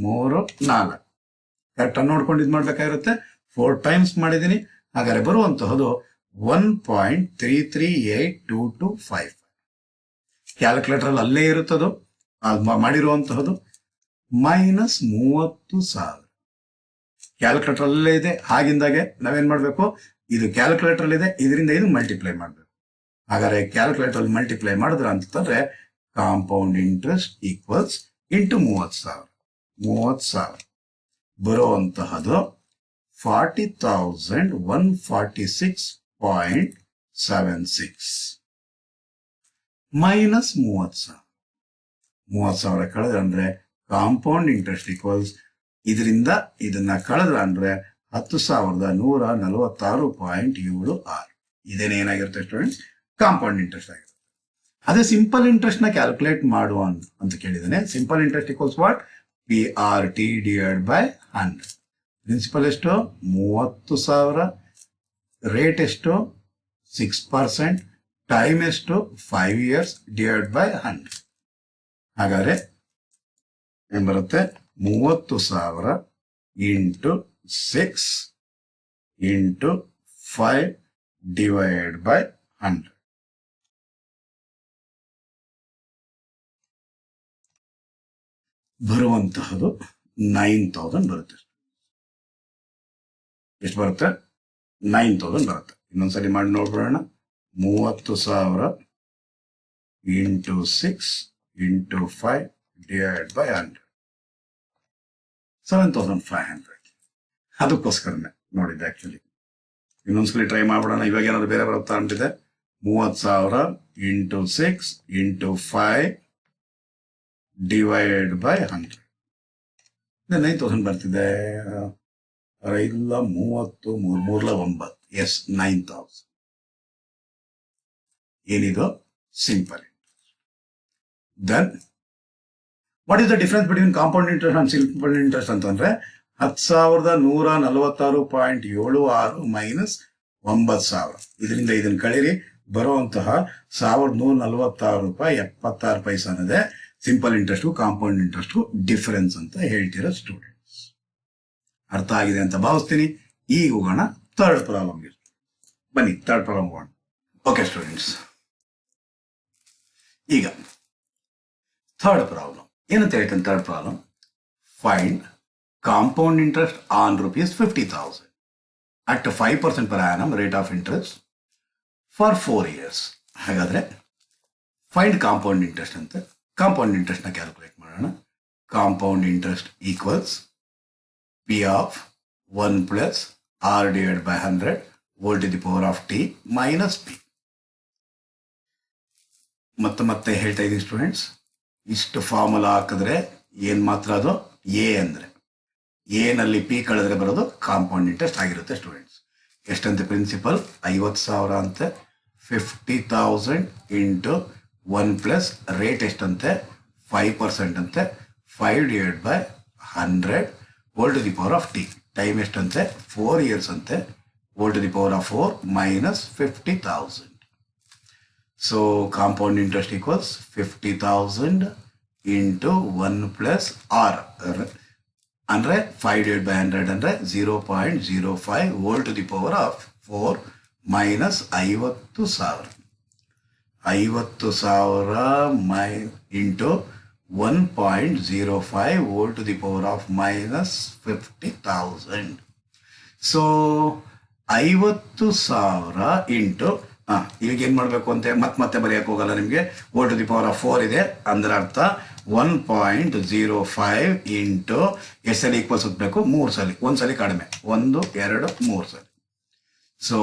3 4. ಕರೆಕ್ಟ್ ನೋಡ್ಕೊಂಡು ಇದು ಮಾಡ್ಬೇಕಾಗಿರುತ್ತೆ. 4 ಟೈಮ್ಸ್ ಮಾಡಿದೀನಿ. ಹಾಗಾದ್ರೆ ಬರುವಂತಹದ್ದು 1.338225. ಕ್ಯಾಲ್ಕುಲೇಟರ್ ಅಲ್ಲಿ ಅಲ್ಲೇ ಇರುತ್ತದು ಮಾಡಿರುವಂತಹದ್ದು. ಮೈನಸ್ 30,000 ಕ್ಯಾಲ್ಕುಲೇಟರ್ ಅಲ್ಲೇ ಇದೆ. ಹಾಗಿಂದಾಗೆ ನಾವೇನ್ ಮಾಡ್ಬೇಕು? ಇದು ಕ್ಯಾಲ್ಕುಲೇಟರ್ ಇದೆ, ಇದರಿಂದ ಇದು ಮಲ್ಟಿಪ್ಲೈ ಮಾಡ್ಬೇಕು. ಹಾಗಾದ್ರೆ ಕ್ಯಾಲ್ಕುಲೇಟರ್ ಅಲ್ಲಿ ಮಲ್ಟಿಪ್ಲೈ ಮಾಡಿದ್ರೆ ಅಂತಂದ್ರೆ compound interest equals into 30,000 ಬರುವಂತಹದ್ದು 40,146.76 minus 30,000 ಕಳೆದ್ರೆ ಅಂದ್ರೆ ಕಾಂಪೌಂಡ್ ಇಂಟ್ರೆಸ್ಟ್ ಈಕ್ವಲ್ಸ್ ಇದರಿಂದ ಇದನ್ನ ಕಳೆದ್ರೆ ಅಂದ್ರೆ 10,146.76. ಇದೇನೇನಾಗಿರುತ್ತೆ ಸ್ಟೂಡೆಂಟ್ಸ್? ಕಾಂಪೌಂಡ್ ಇಂಟ್ರೆಸ್ಟ್ ಆಗಿರುತ್ತೆ. ಅದೇ ಸಿಂಪಲ್ ಇಂಟ್ರೆಸ್ಟ್ ನ ಕ್ಯಾಲ್ಕುಲೇಟ್ ಮಾಡುವ ಅಂತ ಕೇಳಿದಾನೆ. Simple interest equals what? PRT divide by 100. Principal ಎಷ್ಟು? 30,000. ರೇಟ್ ಎಷ್ಟು? 6%. ಟೈಮ್ ಎಷ್ಟು? 5 years ಡಿವೈಡ್ ಬೈ 100. ಹಾಗಾದ್ರೆ ಏನ್ ಬರುತ್ತೆ? 30,000 ಇಂಟು 6 ಇಂಟು 5 ಡಿವೈಡ್ ಬೈ 100. ಬರುವಂತಹದ್ದು 9,000 ಬರುತ್ತೆ. ಎಷ್ಟು ಬರುತ್ತೆ? 9,000 ಬರುತ್ತೆ. ಇನ್ನೊಂದ್ಸಲಿ ಮಾಡಿ ನೋಡ್ಬಿಡೋಣ. 30,000 ಇಂಟು 6 into 5 divided by 100. 7,500. ಅದಕ್ಕೋಸ್ಕರನೇ ನೋಡಿದ್ದೆ ಆಕ್ಚುಲಿ. ಇನ್ನೊಂದ್ಸಲಿ ಟ್ರೈ ಮಾಡ್ಬಿಡೋಣ. ಇವಾಗ ಏನಾದ್ರು ಬೇರೆ ಬರುತ್ತಾ ಅಂತಿದೆ. 30,000 into 6 into 5 divided by 100. 9,000 ಬರ್ತಿದೆ. ಇಲ್ಲ, 30, 3 ಎಸ್ 9,000. ಏನಿದು simple interest. Then what is the difference between compound interest and simple interest ಅಂತಂದ್ರೆ 10,146.76 ಮೈನಸ್ 9,000. ಇದರಿಂದ ಇದನ್ನು ಕಳೀರಿ, ಬರುವಂತಹ 1,146 ರೂಪಾಯಿ 76 ಪೈಸೆ ಅನ್ನೋದೇ simple interest compound interest difference ಅಂತ ಹೇಳ್ತಿರೋ ಸ್ಟೂಡೆಂಟ್ಸ್. ಅರ್ಥ ಆಗಿದೆ ಅಂತ ಭಾವಿಸ್ತೀನಿ. ಈಗ ಹೋಗೋಣ ಥರ್ಡ್ ಪ್ರಾಬ್ಲಮ್. ಬನ್ನಿ ಥರ್ಡ್ ಪ್ರಾಬ್ಲಮ್ ಹೋಗೋಣ. ಓಕೆ ಸ್ಟೂಡೆಂಟ್ಸ್, ಈಗ ಥರ್ಡ್ ಪ್ರಾಬ್ಲಮ್ ಏನಂತ ಹೇಳ್ತಾನೆ. Third problem, find compound interest on rupees 50,000 at 5% per annum rate of interest for 4 years. ಹಾಗಾದ್ರೆ ಫೈಂಡ್ ಕಾಂಪೌಂಡ್ ಇಂಟ್ರೆಸ್ಟ್ ಅಂತ. ಕಾಂಪೌಂಡ್ ಇಂಟ್ರೆಸ್ಟ್ ನ ಕ್ಯಾಲ್ಕುಲೇಟ್ ಮಾಡೋಣ. Compound interest equals P of 1 plus R divided by 100 whole to the power of T minus P. ಮತ್ತೆ ಹೇಳ್ತಾ ಇದ್ದೀನಿ students, ಇಷ್ಟು formula ಹಾಕಿದ್ರೆ ಏನ್ ಮಾತ್ರ ಅದು ಎ ಅಂದ್ರೆ ಎ ನಲ್ಲಿ ಪಿ ಕಳೆದ್ರೆ ಬರೋದು ಕಾಂಪೌಂಡ್ ಇಂಟ್ರೆಸ್ಟ್ ಆಗಿರುತ್ತೆ ಸ್ಟೂಡೆಂಟ್ಸ್. ಎಷ್ಟಂತೆ ಪ್ರಿನ್ಸಿಪಲ್ 50,000 ಅಂತೆ. 50,000 ಇಂಟು 1 ಪ್ಲಸ್ ರೇಟ್ ಎಷ್ಟಂತೆ 5% ಅಂತೆ. 5 divided by 100 whole to the power of T. Time ಎಷ್ಟಂತೆ 4 years ಅಂತೆ. whole to the power of 4 minus 50,000. So compound interest equals 50,000 into 1 plus R. ಅಂದ್ರೆ 5 divided by 100 ಅಂದ್ರೆ 0.05 whole to the power of 4 minus 50,000. 50,000 into 1.05 whole to the power of minus 50,000. So 50,000 into ಈಗ ಏನ್ ಮಾಡ್ಬೇಕು ಅಂತ ಮತ್ತೆ ಬರೆಯಕ್ಕೆ ಹೋಗಲ್ಲ ನಿಮ್ಗೆ. whole to the power of 4 ಇದೆ ಅಂದ್ರೆ ಅರ್ಥ 1.05 ಇಂಟು ಎಷ್ಟು ಸಲ ಈಕ್ವಲ್ಸ್ ಹೋಗ್ಬೇಕು 3 ಸಲ. ಒಂದ್ಸಲಿ ಕಡಿಮೆ, 1, 2, 3 ಸಲ. ಸೊ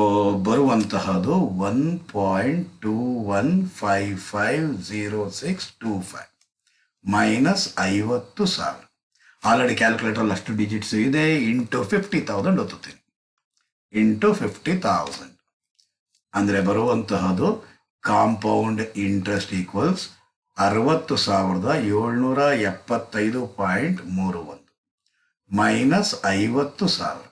ಬರುವಂತಹದ್ದು 1.21550625 ಮೈನಸ್ 50,000. ಆಲ್ರೆಡಿ ಕ್ಯಾಲ್ಕುಲೇಟರ್ ಅಷ್ಟು ಡಿಜಿಟ್ಸ್ ಇದೆ. ಇಂಟು 50,000 ಓದುತ್ತೀನಿ. ಇಂಟು 50,000 ಅಂದ್ರೆ ಬರುವಂತಹದ್ದು ಕಾಂಪೌಂಡ್ ಇಂಟ್ರೆಸ್ಟ್ ಈಕ್ವಲ್ಸ್ 60,775.31 ಮೈನಸ್ 50,000.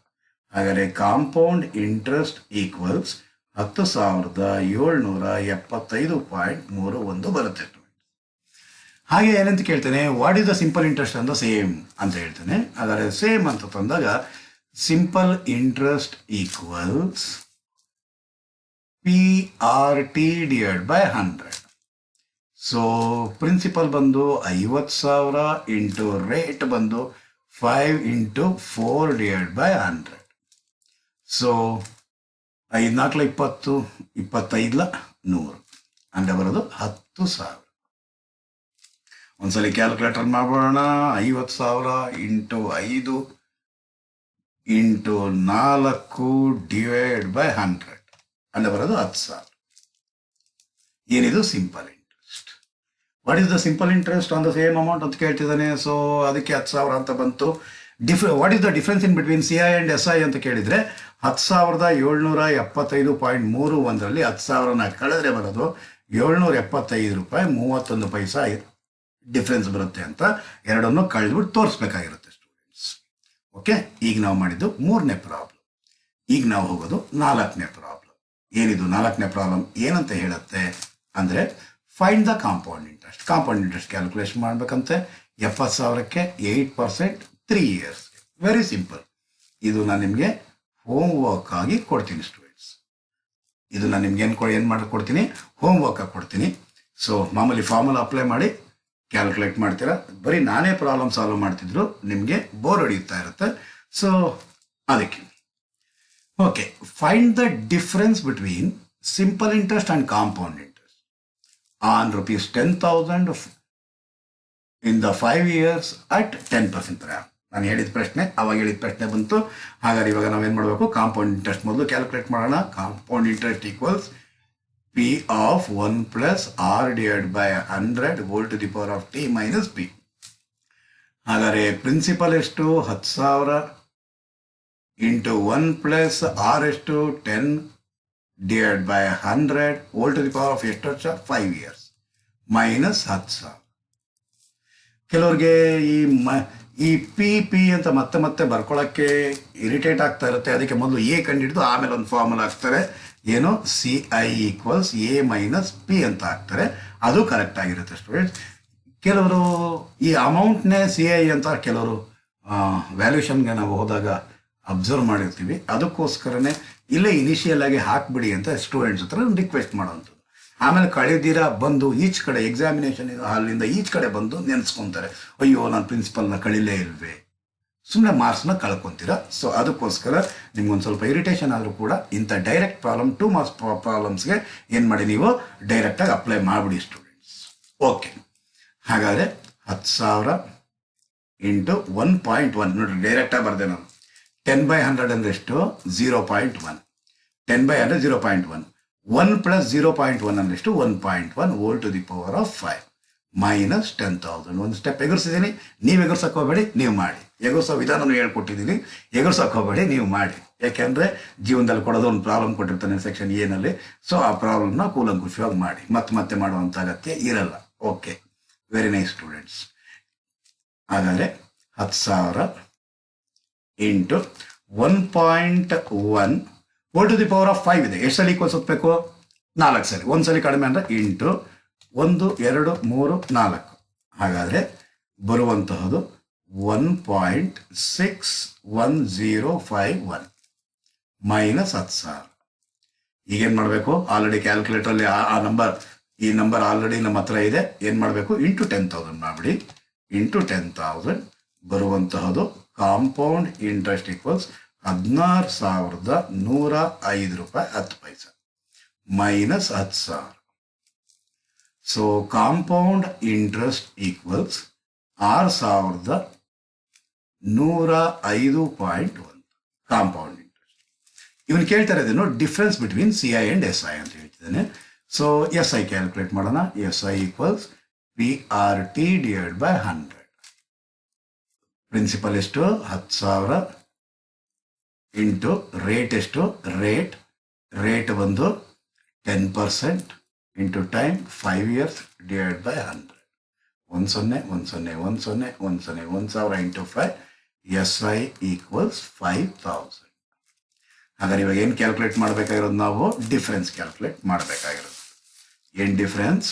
ಹಾಗಾದರೆ ಕಾಂಪೌಂಡ್ ಇಂಟ್ರೆಸ್ಟ್ ಈಕ್ವಲ್ಸ್ 10,775.31 ಬರುತ್ತೆ. ಹಾಗೆ ಏನಂತ ಕೇಳ್ತೇನೆ, what is the simple interest ಅಂತ ಸೇಮ್ ಅಂತ ಹೇಳ್ತೇನೆ. ಹಾಗಾದರೆ ಸೇಮ್ ಅಂತ ತಂದಾಗ simple interest equals PRT divided by 100. So principal ಬಂದು 50,000 ಇಂಟು ರೇಟ್ ಬಂದು 5 ಇಂಟು 4 divided by 100. ಸೊ 5 4 20, 25 100 ಅಂದ್ರೆ ಬರೋದು 10,000. ಒಂದ್ಸಲಿ ಕ್ಯಾಲ್ಕುಲೇಟರ್ ಮಾಡೋಣ. 50,000 ಇಂಟು 5 ಇಂಟು 4 divided by 100 ಅಂದ್ರೆ ಬರೋದು 10,000. ಏನಿದು simple interest. What is the simple interest on the same amount ಅಂತ ಕೇಳ್ತಿದ್ದಾನೆ. ಸೊ ಅದಕ್ಕೆ 10,000 ಅಂತ ಬಂತು. What is the difference in between CI and SI ಅಂತ ಕೇಳಿದ್ರೆ 10,775.31 10,000 ಕಳೆದ್ರೆ ಬರೋದು 775 ರೂಪಾಯಿ 31 ಪೈಸಾ ಡಿಫ್ರೆನ್ಸ್ ಬರುತ್ತೆ ಅಂತ ಎರಡನ್ನು ಕಳೆದ್ಬಿಟ್ಟು ತೋರಿಸ್ಬೇಕಾಗಿರುತ್ತೆ ಸ್ಟೂಡೆಂಟ್ಸ್. ಓಕೆ, ಈಗ ನಾವು ಮಾಡಿದ್ದು 3ನೇ ಪ್ರಾಬ್ಲಮ್. ಈಗ ನಾವು ಹೋಗೋದು 4ನೇ ಪ್ರಾಬ್ಲಮ್. ಏನಿದು 4ನೇ ಪ್ರಾಬ್ಲಮ್ ಏನಂತ ಹೇಳುತ್ತೆ ಅಂದ್ರೆ find the compound interest. Compound interest calculation ಮಾಡ್ಬೇಕಂತೆ. 70,000ಕ್ಕೆ 8% 3 years. Very simple. ಇದು ನಾನು ನಿಮಗೆ ಹೋಮ್ ವರ್ಕ್ ಆಗಿ ಕೊಡ್ತೀನಿ ಸ್ಟೂಡೆಂಟ್ಸ್. ಇದು ನಾನು ನಿಮ್ಗೆ ಏನು ಮಾಡಿಕೊಡ್ತೀನಿ, ಹೋಮ್ ವರ್ಕ್ ಆಗಿ ಕೊಡ್ತೀನಿ. ಸೊ ಮಾಮೂಲಿ ಫಾರ್ಮುಲಾ ಅಪ್ಲೈ ಮಾಡಿ ಕ್ಯಾಲ್ಕುಲೇಟ್ ಮಾಡ್ತೀರಾ. ಬರೀ ನಾನೇ ಪ್ರಾಬ್ಲಮ್ ಸಾಲ್ವ್ ಮಾಡ್ತಿದ್ರು ನಿಮಗೆ ಬೋರ್ ಹೊಡೆಯುತ್ತಾ ಇರುತ್ತೆ. ಸೊ ಅದಕ್ಕೆ okay, find the difference between simple interest and compound interest on rupees 10,000 in the 5 years at 10% per annum. ನಾನು ಹೇಳಿದ ಪ್ರಶ್ನೆ ಅವಾಗ ಹೇಳಿದ ಪ್ರಶ್ನೆ ಬಂತು. ಹಾಗಾದ್ರೆ ಇವಾಗ ನಾವೇನು ಮಾಡಬೇಕು, ಕಾಂಪೌಂಡ್ ಇಂಟ್ರೆಸ್ಟ್ ಮೊದಲು ಕ್ಯಾಲ್ಕುಲೇಟ್ ಮಾಡೋಣ. Compound interest equals P of 1 plus R divide by 100 whole to the power of T minus P. ಹಾಗಾದರೆ ಪ್ರಿನ್ಸಿಪಲ್ ಎಷ್ಟು 10,000 ಇಂಟು 1 ಪ್ಲಸ್ ಆರ್ ಎಷ್ಟು 10 divide by 100 whole to the power of ಎಷ್ಟು ವರ್ಷ 5 years minus 10,000. ಕೆಲವ್ರಿಗೆ ಈ P ಅಂತ ಮತ್ತೆ ಮತ್ತೆ ಬರ್ಕೊಳ್ಳೋಕ್ಕೆ ಇರಿಟೇಟ್ ಆಗ್ತಾ ಇರುತ್ತೆ. ಅದಕ್ಕೆ ಮೊದಲು ಎ ಕಂಡಿಡಿದು ಆಮೇಲೆ ಒಂದು ಫಾರ್ಮುಲಾ ಹಾಕ್ತಾರೆ. ಏನು C I equals A minus P ಅಂತ ಹಾಕ್ತಾರೆ. ಅದು ಕರೆಕ್ಟ್ ಆಗಿರುತ್ತೆ ಸ್ಟೂಡೆಂಟ್ಸ್. ಕೆಲವರು ಈ ಅಮೌಂಟ್ನೇ ಸಿ ಐ ಅಂತ ಕೆಲವರು ವ್ಯಾಲ್ಯೂಷನ್ಗೆ ನಾವು ಹೋದಾಗ ಅಬ್ಸರ್ವ್ ಮಾಡಿರ್ತೀವಿ. ಅದಕ್ಕೋಸ್ಕರನೇ ಇಲ್ಲೇ ಇನಿಷಿಯಲ್ ಆಗಿ ಹಾಕ್ಬಿಡಿ ಅಂತ ಸ್ಟೂಡೆಂಟ್ಸ್ ಹತ್ರ ರಿಕ್ವೆಸ್ಟ್ ಮಾಡೋವಂಥದ್ದು. ಆಮೇಲೆ ಕಳೆದಿರ ಬಂದು ಈಚ್ ಕಡೆ ಎಕ್ಸಾಮಿನೇಷನ್ ಅಲ್ಲಿಂದ ಈಚ್ ಕಡೆ ಬಂದು ನೆನೆಸ್ಕೊತಾರೆ, ಅಯ್ಯೋ ನಾನು ಪ್ರಿನ್ಸಿಪಲ್ನ ಕಳಿಲೇ ಇಲ್ವೇ, ಸುಮ್ಮನೆ ಮಾರ್ಕ್ಸ್ನ ಕಳ್ಕೊತೀರಾ. ಸೊ ಅದಕ್ಕೋಸ್ಕರ ನಿಮ್ಗೊಂದು ಸ್ವಲ್ಪ ಇರಿಟೇಷನ್ ಆದರೂ ಕೂಡ ಇಂಥ ಡೈರೆಕ್ಟ್ ಪ್ರಾಬ್ಲಮ್ 2 ಮಾರ್ಕ್ಸ್ ಪ್ರಾಬ್ಲಮ್ಸ್ಗೆ ಏನು ಮಾಡಿ ನೀವು ಡೈರೆಕ್ಟಾಗಿ ಅಪ್ಲೈ ಮಾಡಿಬಿಡಿ ಸ್ಟೂಡೆಂಟ್ಸ್. ಓಕೆ, ಹಾಗಾದರೆ 10,000 ಇಂಟು 1.1 ನೋಡಿರಿ, ಡೈರೆಕ್ಟಾಗಿ ಬರೆದೆ ನಾನು. 10/100 ಅಂದರೆ ಎಷ್ಟು 0.1. 10/100 0.1. 1 ಪ್ಲಸ್ 0.1 ಅಂದರೆ ಎಷ್ಟು 1.1 whole to the power of 5 minus 10,000. ಒಂದು ಸ್ಟೆಪ್ ಎಗರ್ಸಿದ್ದೀನಿ, ನೀವು ಎಗರ್ಸಕ್ಕೆ ಹೋಗಬೇಡಿ, ನೀವು ಮಾಡಿ. ಎಗರ್ಸೋ ವಿಧಾನನೂ ಹೇಳ್ಕೊಟ್ಟಿದ್ದೀನಿ, ಎಗರ್ಸಕ್ಕೆ ಹೋಗಬೇಡಿ, ನೀವು ಮಾಡಿ. ಯಾಕೆಂದರೆ ಜೀವನದಲ್ಲಿ ಕೊಡೋದು ಒಂದು ಪ್ರಾಬ್ಲಮ್ ಕೊಟ್ಟಿರ್ತಾನೆ ಸೆಕ್ಷನ್ ಏನಲ್ಲಿ. ಸೊ ಆ ಪ್ರಾಬ್ಲಮ್ನ ಕೂಲಂಕುಷವಾಗಿ ಮಾಡಿ, ಮತ್ತೆ ಮಾಡುವಂಥ ಅಗತ್ಯ ಇರಲ್ಲ. Okay, very nice students. ಹಾಗಾದರೆ 10,000 into 1.1 whole to the power of 5 ಇದೆ. ಎಷ್ಟು ಸಲ ಈಕ್ವಲ್ಸ್ ಹೋಗ್ಬೇಕು 4 ಸಲ. ಒಂದು ಸಲ ಕಡಿಮೆ ಅಂದರೆ ಇಂಟು 1 2 3 4. ಹಾಗಾದರೆ ಬರುವಂತಹದ್ದು 1.61051 ಮೈನಸ್ 10,000. ಈಗೇನು ಮಾಡಬೇಕು, ಆಲ್ರೆಡಿ ಕ್ಯಾಲ್ಕುಲೇಟರಲ್ಲಿ ಈ ನಂಬರ್ ಆಲ್ರೆಡಿ ನಮ್ಮ ಹತ್ರ ಇದೆ. ಏನು ಮಾಡಬೇಕು, ಇಂಟು 10,000 ಮಾಡಿಬಿಡಿ. ಇಂಟು 10,000 ಬರುವಂತಹದ್ದು ಕಾಂಪೌಂಡ್ ಇಂಟ್ರೆಸ್ಟ್ ಈಕ್ವಲ್ಸ್ 16,105 ರೂಪಾಯಿ 10 paise minus 10,000. So compound interest equals 6,105.1 compound interest. ಇವನು ಕೇಳ್ತಾ ಇರೋದೇನು difference between C I and S I ಅಂತ ಹೇಳ್ತಿದ್ದಾನೆ. ಸೊ ಎಸ್ ಐ ಕ್ಯಾಲ್ಕುಲೇಟ್ ಮಾಡೋಣ. S I equals P R T divide by 100. Principal ಎಷ್ಟು 10,000 into rate ಎಷ್ಟು rate ಬಂದು 10% into time 5 years divide by 100. 10 1,000 into 5 S I equals 5,000. ಹಾಗಾದ್ರೆ ಇವಾಗ ಏನು calculate ಮಾಡಬೇಕಾಗಿರೋದು, ನಾವು ಡಿಫ್ರೆನ್ಸ್ ಕ್ಯಾಲ್ಕುಲೇಟ್ ಮಾಡಬೇಕಾಗಿರೋದು. ಏನು difference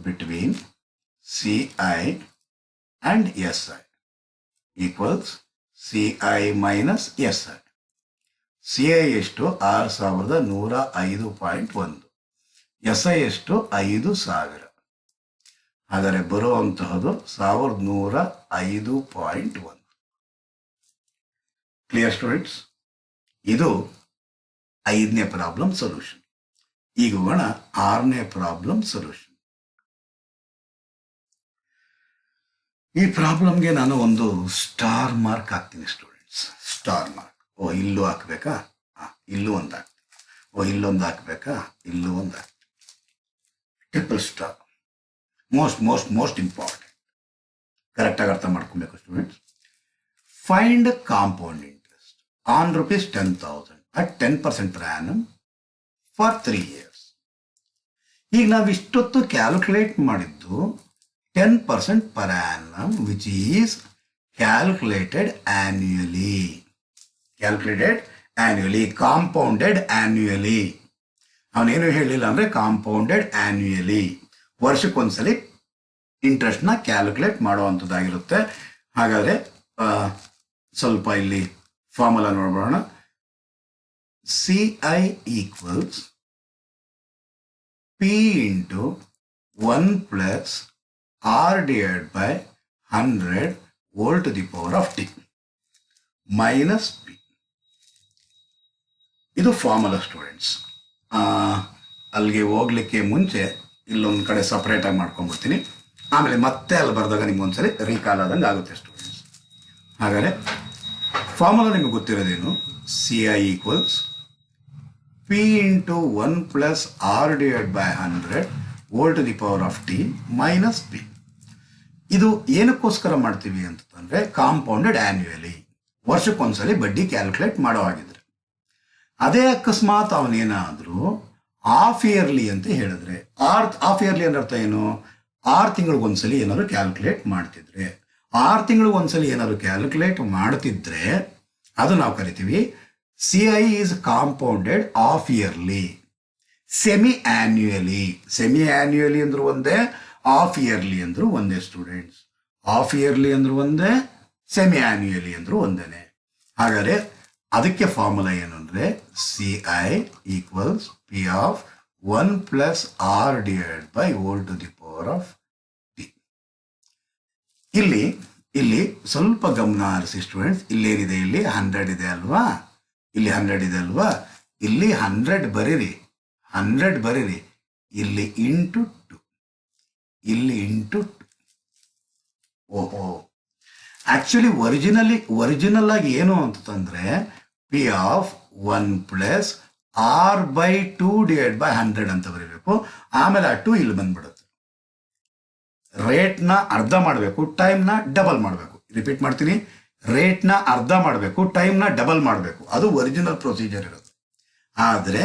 between C I and SI equals CI minus SI. CI ಎಷ್ಟು 6,105.1, SI ಎಷ್ಟು 5,000. ಹಾಗಾದರೆ ಬರುವಂತಹದ್ದು 1,105.1. Clear students? ಇದು 5ನೇ ಪ್ರಾಬ್ಲಮ್ ಸೊಲ್ಯೂಷನ್. ಈಗ ಹೋಗೋಣ 6ನೇ ಪ್ರಾಬ್ಲಮ್ ಸೊಲ್ಯೂಷನ್. ಈ ಪ್ರಾಬ್ಲಮ್ಗೆ ನಾನು ಒಂದು ಸ್ಟಾರ್ ಮಾರ್ಕ್ ಹಾಕ್ತೀನಿ ಸ್ಟೂಡೆಂಟ್ಸ್. Star mark. ಓ ಇಲ್ಲೂ ಹಾಕ್ಬೇಕಾ, ಇಲ್ಲೂ ಒಂದು ಹಾಕ್ತೀನಿ. ಓ ಇಲ್ಲೊಂದು ಹಾಕ್ಬೇಕಾ, ಇಲ್ಲೂ ಒಂದು ಹಾಕ್ತೀನಿ. Triple star. Most important. ಕರೆಕ್ಟಾಗಿ ಅರ್ಥ ಮಾಡ್ಕೊಬೇಕು students. Find compound interest on rupees 10,000 at 10% per annum for 3 years. ಈಗ ನಾವು ಇಷ್ಟೊತ್ತು ಕ್ಯಾಲ್ಕುಲೇಟ್ ಮಾಡಿದ್ದು 10% per annum, which is calculated annually, compounded annually. ಅವನೇನು ಹೇಳಿಲ್ಲ ಅಂದರೆ ಕಾಂಪೌಂಡೆಡ್ ಆನ್ಯುಯಲಿ, ವರ್ಷಕ್ಕೊಂದ್ಸಲಿ ಇಂಟ್ರೆಸ್ಟ್ನ ಕ್ಯಾಲ್ಕುಲೇಟ್ ಮಾಡುವಂಥದ್ದಾಗಿರುತ್ತೆ. ಹಾಗಾದರೆ ಸ್ವಲ್ಪ ಇಲ್ಲಿ ಫಾರ್ಮುಲಾ ನೋಡೋಣ. C I equals P into 1 plus R divided by 100 whole to the power of t minus p. ಇದು ಫಾರ್ಮುಲಾ ಸ್ಟೂಡೆಂಟ್ಸ್. ಅಲ್ಲಿಗೆ ಹೋಗ್ಲಿಕ್ಕೆ ಮುಂಚೆ ಇಲ್ಲೊಂದು ಕಡೆ ಸಪ್ರೇಟಾಗಿ ಮಾಡ್ಕೊಂಡ್ಬಿಡ್ತೀನಿ. ಆಮೇಲೆ ಮತ್ತೆ ಅಲ್ಲಿ ಬರೆದಾಗ ನಿಮ್ಗೆ ಒಂದ್ಸರಿ ರೀಕಾಲ್ ಆದಂಗೆ ಆಗುತ್ತೆ ಸ್ಟೂಡೆಂಟ್ಸ್. ಹಾಗಾದರೆ ಫಾರ್ಮುಲಾ ನಿಮಗೆ ಗೊತ್ತಿರೋದೇನು? C I equals P into 1 plus R divide by 100 whole to the power of T minus P. ಇದು ಏನಕ್ಕೋಸ್ಕರ ಮಾಡ್ತೀವಿ ಅಂತಂದರೆ ಕಾಂಪೌಂಡೆಡ್ ಆ್ಯನ್ಯುಯಲಿ, ವರ್ಷಕ್ಕೊಂದ್ಸಲಿ ಬಡ್ಡಿ ಕ್ಯಾಲ್ಕುಲೇಟ್ ಮಾಡೋ ಹಾಗಿದ್ರೆ. ಅದೇ ಅಕಸ್ಮಾತ್ ಅವನೇನಾದರೂ ಹಾಫ್ ಇಯರ್ಲಿ ಅಂತ ಹೇಳಿದ್ರೆ, ಹಾಫ್ ಇಯರ್ಲಿ ಅಂದ್ರೆ ಅರ್ಥ ಏನು? 6 ತಿಂಗಳಿಗೊಂದ್ಸಲಿ ಏನಾದ್ರು ಕ್ಯಾಲ್ಕುಲೇಟ್ ಮಾಡ್ತಿದ್ರೆ, 6 ತಿಂಗಳಿಗೊಂದ್ಸಲಿ ಏನಾದ್ರು ಕ್ಯಾಲ್ಕುಲೇಟ್ ಮಾಡ್ತಿದ್ರೆ ಅದು ನಾವು ಕರಿತೀವಿ C I is compounded half yearly. Semi annually ಅಂದ್ರು ಒಂದೇ, ಹಾಫ್ ಇಯರ್ಲಿ ಅಂದ್ರು ಒಂದೇ ಸ್ಟೂಡೆಂಟ್ಸ್. ಹಾಫ್ ಇಯರ್ಲಿ ಅಂದ್ರು ಒಂದೇ, ಸೆಮಿ ಆನ್ಯುಯಲಿ ಅಂದ್ರು ಒಂದೇನೆ. ಹಾಗಾದರೆ ಅದಕ್ಕೆ ಫಾರ್ಮುಲಾ ಏನು ಅಂದರೆ C I equals P of 1 plus R divide by whole to the power of T. ಇಲ್ಲಿ ಸ್ವಲ್ಪ ಗಮನ ಹರಿಸಿ ಸ್ಟೂಡೆಂಟ್ಸ್. ಇಲ್ಲೇನಿದೆ? ಇಲ್ಲಿ 100 ಇದೆ ಅಲ್ವಾ? ಇಲ್ಲಿ 100 ಇದೆ ಅಲ್ವಾ? ಇಲ್ಲಿ 100 ಬರೀರಿ. ಇಲ್ಲಿ ಇಂಟು 2, ಇಲ್ಲಿ ಇಂಟು 2. ಓಹೋ, ಆಕ್ಚುಲಿ ಒರಿಜಿನಲ್ ಆಗಿ ಏನು ಅಂತಂದ್ರೆ P of 1 plus R by 2 divide by 100 ಅಂತ ಬರೀಬೇಕು. ಆಮೇಲೆ ಆ 2 ಇಲ್ಲಿ ಬಂದ್ಬಿಡುತ್ತೆ. ರೇಟ್ನ ಅರ್ಧ ಮಾಡಬೇಕು, ಟೈಮ್ನ ಡಬಲ್ ಮಾಡಬೇಕು. ರಿಪೀಟ್ ಮಾಡ್ತೀನಿ, ರೇಟ್ನ ಅರ್ಧ ಮಾಡಬೇಕು, ಟೈಮ್ನ ಡಬಲ್ ಮಾಡಬೇಕು. ಅದು ಒರಿಜಿನಲ್ ಪ್ರೊಸೀಜರ್ ಇರುತ್ತೆ. ಆದರೆ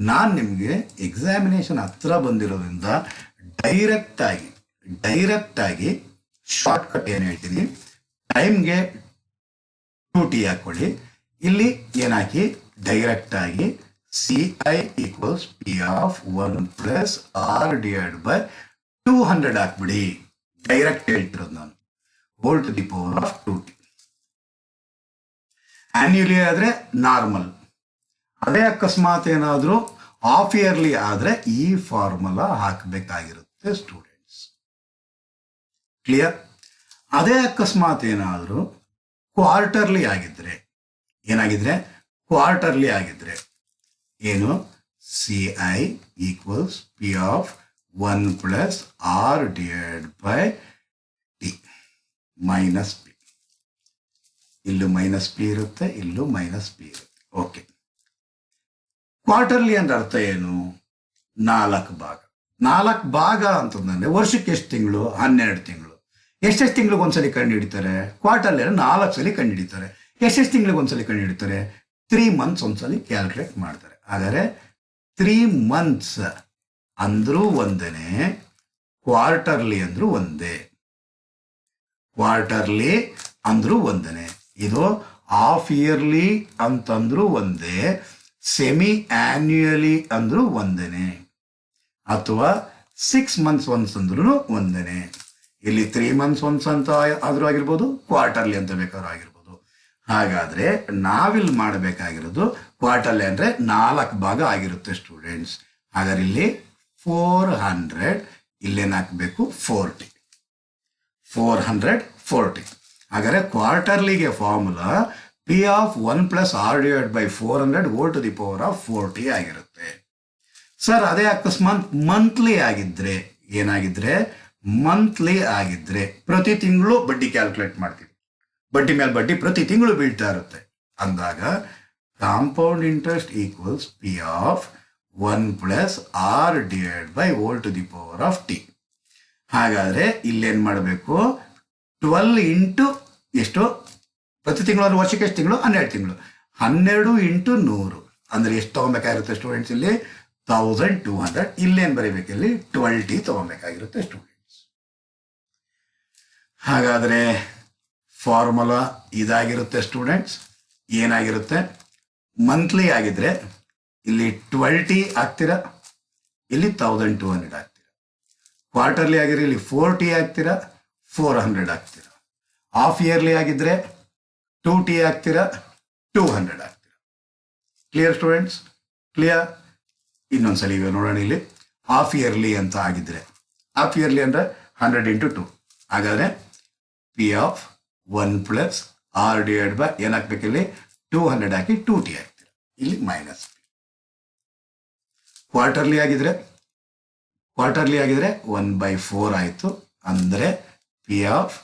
ನಾನು ನಿಮಗೆ ಎಕ್ಸಾಮಿನೇಷನ್ ಹತ್ರ ಬಂದಿರೋದ್ರಿಂದ ಡೈರೆಕ್ಟ್ ಆಗಿ ಶಾರ್ಟ್ಕಟ್ ಏನು ಹೇಳ್ತೀನಿ, ಟೈಮ್ಗೆ 2t ಹಾಕೊಳ್ಳಿ. ಇಲ್ಲಿ ಏನಾಕಿ ಡೈರೆಕ್ಟ್ ಆಗಿ C I equals P of 1 plus R divide by 200 ಹಾಕ್ಬಿಡಿ. ಡೈರೆಕ್ಟ್ ಹೇಳ್ತಿರೋದು ನಾನು, whole to the power of 2t. Annually ಆದರೆ ನಾರ್ಮಲ್. ಅದೇ ಅಕಸ್ಮಾತ್ ಏನಾದರೂ ಹಾಫ್ ಇಯರ್ಲಿ ಆದರೆ ಈ ಫಾರ್ಮುಲಾ ಹಾಕಬೇಕಾಗಿರುತ್ತೆ ಸ್ಟೂಡೆಂಟ್ಸ್. ಕ್ಲಿಯರ್? ಅದೇ ಅಕಸ್ಮಾತ್ ಏನಾದರೂ ಕ್ವಾರ್ಟರ್ಲಿ ಆಗಿದ್ರೆ, ಕ್ವಾರ್ಟರ್ಲಿ ಆಗಿದ್ರೆ ಏನು? C I equals P of 1 plus R divide by T minus P. ಇಲ್ಲೂ ಮೈನಸ್ ಪಿ ಇರುತ್ತೆ, ಇಲ್ಲೂ ಮೈನಸ್ ಪಿ ಇರುತ್ತೆ. ಓಕೆ, ಕ್ವಾರ್ಟರ್ಲಿ ಅಂದ್ರೆ ಅರ್ಥ ಏನು? 4 ಭಾಗ ಅಂತಂದ್ರೆ ವರ್ಷಕ್ಕೆ ಎಷ್ಟು ತಿಂಗಳು? 12 ತಿಂಗಳು. ಎಷ್ಟೆಷ್ಟು ತಿಂಗಳಿಗೆ ಒಂದ್ಸಲಿ ಕಂಡು ಹಿಡಿತಾರೆ? ಕ್ವಾರ್ಟರ್ಲಿ 4 ಸಲ ಕಂಡು ಹಿಡಿತಾರೆ. ಎಷ್ಟೆಷ್ಟು ತಿಂಗಳಿಗೆ ಒಂದ್ಸಲಿ ಕಂಡು ಹಿಡಿತಾರೆ? 3 ಮಂತ್ಸ್ ಒಂದ್ಸಲಿ ಕ್ಯಾಲ್ಕುಲೇಟ್ ಮಾಡ್ತಾರೆ. ಹಾಗಾದರೆ 3 ಮಂತ್ಸ್ ಅಂದ್ರೂ ಒಂದೇನೆ, ಕ್ವಾರ್ಟರ್ಲಿ ಅಂದ್ರೂ ಒಂದೇ. ಇದು ಹಾಫ್ ಇಯರ್ಲಿ ಅಂತಂದ್ರೂ ಒಂದೇ, ಸೆಮಿ ಆನ್ಯುಯಲಿ ಅಂದ್ರೂ ಒಂದೇನೆ, ಅಥವಾ 6 ಮಂತ್ಸ್ ಒನ್ಸ್ ಅಂದ್ರೂ ಒಂದೇನೆ. ಇಲ್ಲಿ 3 ಮಂತ್ಸ್ ಒನ್ಸ್ ಅಂತ ಆದ್ರೂ ಆಗಿರ್ಬೋದು, ಕ್ವಾರ್ಟರ್ಲಿ ಅಂತ ಬೇಕಾದ್ರೂ ಆಗಿರ್ಬೋದು. ಹಾಗಾದ್ರೆ ನಾವಿಲ್ಲಿ ಮಾಡಬೇಕಾಗಿರೋದು ಕ್ವಾರ್ಟರ್ಲಿ ಅಂದ್ರೆ 4 ಭಾಗ ಆಗಿರುತ್ತೆ ಸ್ಟೂಡೆಂಟ್ಸ್. ಹಾಗಾದ್ರೆ ಇಲ್ಲಿ 400, ಇಲ್ಲೇನು ಹಾಕಬೇಕು? 40. 440. ಹಾಗಾದ್ರೆ ಕ್ವಾರ್ಟರ್ಲಿಗೆ formula P of 1 plus R divide by 400 whole to the power of 40 ಆಗಿರುತ್ತೆ. ಸರ್ ಅದೇ ಅಕಸ್ಮಾತ್ ಮಂತ್ಲಿ ಆಗಿದ್ರೆ ಏನಾಗಿದ್ರೆ? ಮಂತ್ಲಿ ಆಗಿದ್ರೆ ಪ್ರತಿ ತಿಂಗಳು ಬಡ್ಡಿ ಕ್ಯಾಲ್ಕುಲೇಟ್ ಮಾಡ್ತೀವಿ. ಬಡ್ಡಿ ಮೇಲೆ ಬಡ್ಡಿ ಪ್ರತಿ ತಿಂಗಳು ಬೀಳ್ತಾ ಇರುತ್ತೆ. ಅಂದಾಗ compound interest equals P of 1 plus R divide by whole to the power of T. ಹಾಗಾದ್ರೆ ಇಲ್ಲೇನು ಮಾಡಬೇಕು? 12 ಇಂಟು ಎಷ್ಟು? ಪ್ರತಿ ತಿಂಗಳು ಅಂದ್ರೆ ವರ್ಷಕ್ಕೆ ಎಷ್ಟು ತಿಂಗಳು? 12 ತಿಂಗಳು. 12 ಇಂಟು 100 ಅಂದ್ರೆ ಎಷ್ಟು ತಗೊಬೇಕಾಗಿರುತ್ತೆ ಸ್ಟೂಡೆಂಟ್ಸ್? ಇಲ್ಲಿ 1200. ಇಲ್ಲೇನು ಬರೀಬೇಕು? ಇಲ್ಲಿ 12t ತಗೊಬೇಕಾಗಿರುತ್ತೆ ಸ್ಟೂಡೆಂಟ್ಸ್. ಹಾಗಾದರೆ ಫಾರ್ಮುಲಾ ಇದಾಗಿರುತ್ತೆ ಸ್ಟೂಡೆಂಟ್ಸ್. ಏನಾಗಿರುತ್ತೆ? ಮಂತ್ಲಿ ಆಗಿದ್ರೆ ಇಲ್ಲಿ 12t ಹಾಕ್ತೀರಾ, ಇಲ್ಲಿ 1200 ಹಾಕ್ತೀರಾ. ಕ್ವಾರ್ಟರ್ಲಿ ಆಗಿದ್ರೆ ಇಲ್ಲಿ 4t ಹಾಕ್ತೀರಾ, 400 ಹಾಕ್ತೀರಾ. ಹಾಫ್ ಇಯರ್ಲಿ ಆಗಿದ್ರೆ 2t ಹಾಕ್ತೀರಾ, 200 ಹಾಕ್ತೀರಾ. Clear students? ಕ್ಲಿಯರ್? ಇನ್ನೊಂದ್ಸಲ ಈಗ ನೋಡೋಣ. ಇಲ್ಲಿ ಹಾಫ್ ಇಯರ್ಲಿ ಅಂತ ಆಗಿದ್ರೆ, ಹಾಫ್ ಇಯರ್ಲಿ ಅಂದ್ರೆ 100 ಇಂಟು 2. ಹಾಗಾದ್ರೆ P of 1 plus R divide by ಏನು ಹಾಕ್ಬೇಕು? ಇಲ್ಲಿ 200 ಹಾಕಿ 2t ಹಾಕ್ತೀರಾ, ಇಲ್ಲಿ ಮೈನಸ್ ಪಿ. ಕ್ವಾರ್ಟರ್ಲಿ ಆಗಿದ್ರೆ 1/4 ಆಯಿತು. ಅಂದರೆ P of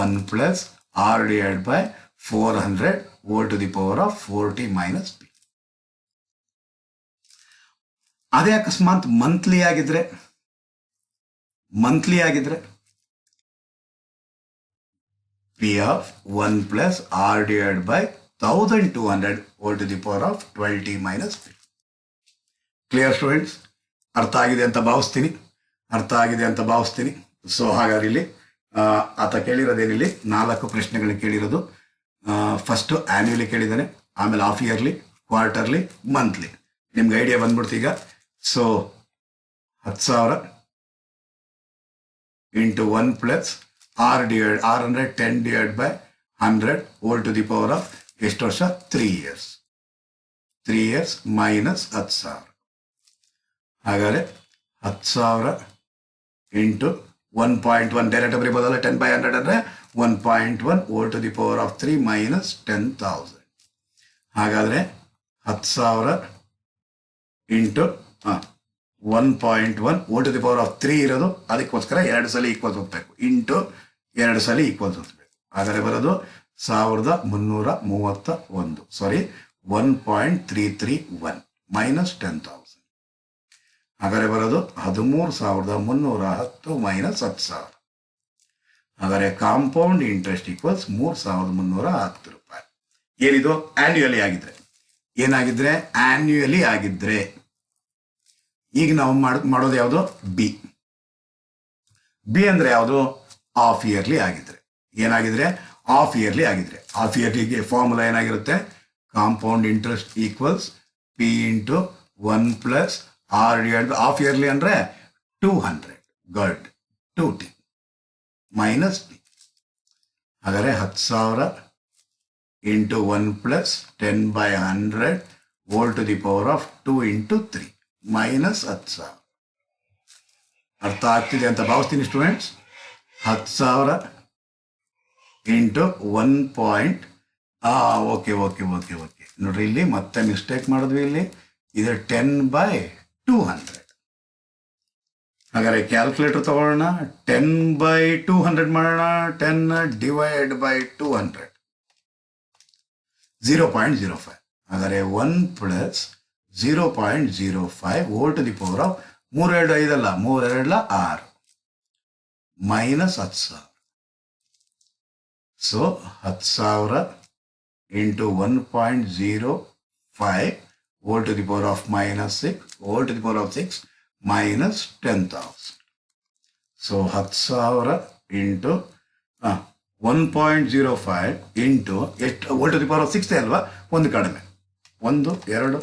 1 plus R divide by 400 whole to the power of 40 minus P. ಅದೇ ಅಕಸ್ಮಾತ್ ಮಂತ್ಲಿ ಆಗಿದ್ರೆ P of 1 plus R divide by 1200 whole to the power of 20 minus P. Clear students? ಅರ್ಥ ಆಗಿದೆ ಅಂತ ಭಾವಿಸ್ತೀನಿ. ಸೊ ಹಾಗಾದ್ರೆ ಇಲ್ಲಿ ಆತ ಕೇಳಿರೋದೇನಿಲ್ಲಿ 4 ಪ್ರಶ್ನೆಗಳನ್ನ ಕೇಳಿರೋದು. ಫಸ್ಟ್ ಆನ್ಯುವಲಿ ಕೇಳಿದ್ದಾನೆ, ಆಮೇಲೆ ಹಾಫ್ ಇಯರ್ಲಿ, ಕ್ವಾರ್ಟರ್ಲಿ, ಮಂತ್ಲಿ. ನಿಮ್ಗೆ ಐಡಿಯಾ ಬಂದ್ಬಿಡ್ತು ಈಗ. So 10,000 into 1 plus R divide 10 divide by 100 whole to the power of ಎಷ್ಟು ವರ್ಷ? 3 ಇಯರ್ಸ್. 3 years minus 10,000. ಹಾಗಾದರೆ 10,000 ಇಂಟು 1.1 ಡೈರೆಕ್ಟ್ ಬರೀಬೋದಲ್ಲ, 10/100 ಅಂದರೆ 1.1 whole to the power of 3 minus 10,000. ಹಾಗಾದರೆ 10,000 into 1.1 whole to the power of 3 ಇರೋದು, ಅದಕ್ಕೋಸ್ಕರ 2 ಸಲ ಈಕ್ವಲ್ಸ್ ಹೋಗ್ಬೇಕು, ಇಂಟು 2 ಸಲ ಈಕ್ವಲ್ಸ್ ಹೋಗ್ಬೇಕು. ಹಾಗಾದರೆ ಬರೋದು 1331. ಸಾರಿ, 1.331 ಮೈನಸ್ 10,000. ಹಾಗಾದರೆ ಬರೋದು 13,310 ಮೈನಸ್ 10,000. ಹಾಗಾದರೆ ಕಾಂಪೌಂಡ್ ಇಂಟ್ರೆಸ್ಟ್ ಈಕ್ವಲ್ಸ್ 3,310 ರೂಪಾಯಿ. ಏನಿದು? ಆನ್ಯುಯಲಿ ಆಗಿದ್ರೆ. ಏನಾಗಿದ್ರೆ? ಆನ್ಯುಯಲಿ ಆಗಿದ್ರೆ. ಈಗ ನಾವು ಮಾಡೋದು ಯಾವುದು? ಬಿ ಅಂದ್ರೆ ಯಾವುದು? ಹಾಫ್ ಇಯರ್ಲಿ ಆಗಿದ್ರೆ. ಏನಾಗಿದ್ರೆ? ಹಾಫ್ ಇಯರ್ಲಿ ಆಗಿದ್ರೆ. ಹಾಫ್ ಇಯರ್ಲಿಗೆ ಫಾರ್ಮುಲಾ ಏನಾಗಿರುತ್ತೆ? Compound interest equals P into 1 plus R divide by half yearly ಅಂದರೆ 200 ಗಡ್ 2t ಮೈನಸ್ ಪಿ. ಹಾಗಾದರೆ 10,000 into 1 plus 10/100 whole to the power of 2 into 3 minus 10,000. ಅರ್ಥ ಆಗ್ತಿದೆ ಅಂತ ಭಾವಿಸ್ತೀನಿ ಸ್ಟೂಡೆಂಟ್ಸ್. 10,000 ಇಂಟು 1. ಓಕೆ. ನೋಡ್ರಿ, ಇಲ್ಲಿ ಮತ್ತೆ ಮಿಸ್ಟೇಕ್ ಮಾಡಿದ್ವಿ. ಇಲ್ಲಿ ಇದು 10/200. ಹಾಗಾದರೆ ಕ್ಯಾಲ್ಕುಲೇಟರ್ ತಗೊಳ್ಳೋಣ. 10/200 ಮಾಡೋಣ. 10 ಡಿವೈಡ್ ಬೈ 200 0.05. ಹಾಗಾದರೆ 1 plus 0.05 whole to the power of 3 2 5 ಅಲ್ಲ, 3 2 6 minus 10,000. So 10,000 into 1.05 whole to the power of minus 6 whole to the power of 6 minus 10,000. So 10,000 into 1.05 into ಎಷ್ಟು? Whole to the power of 6 ಅಲ್ವಾ, ಒಂದು ಕಡಿಮೆ. 1 2 3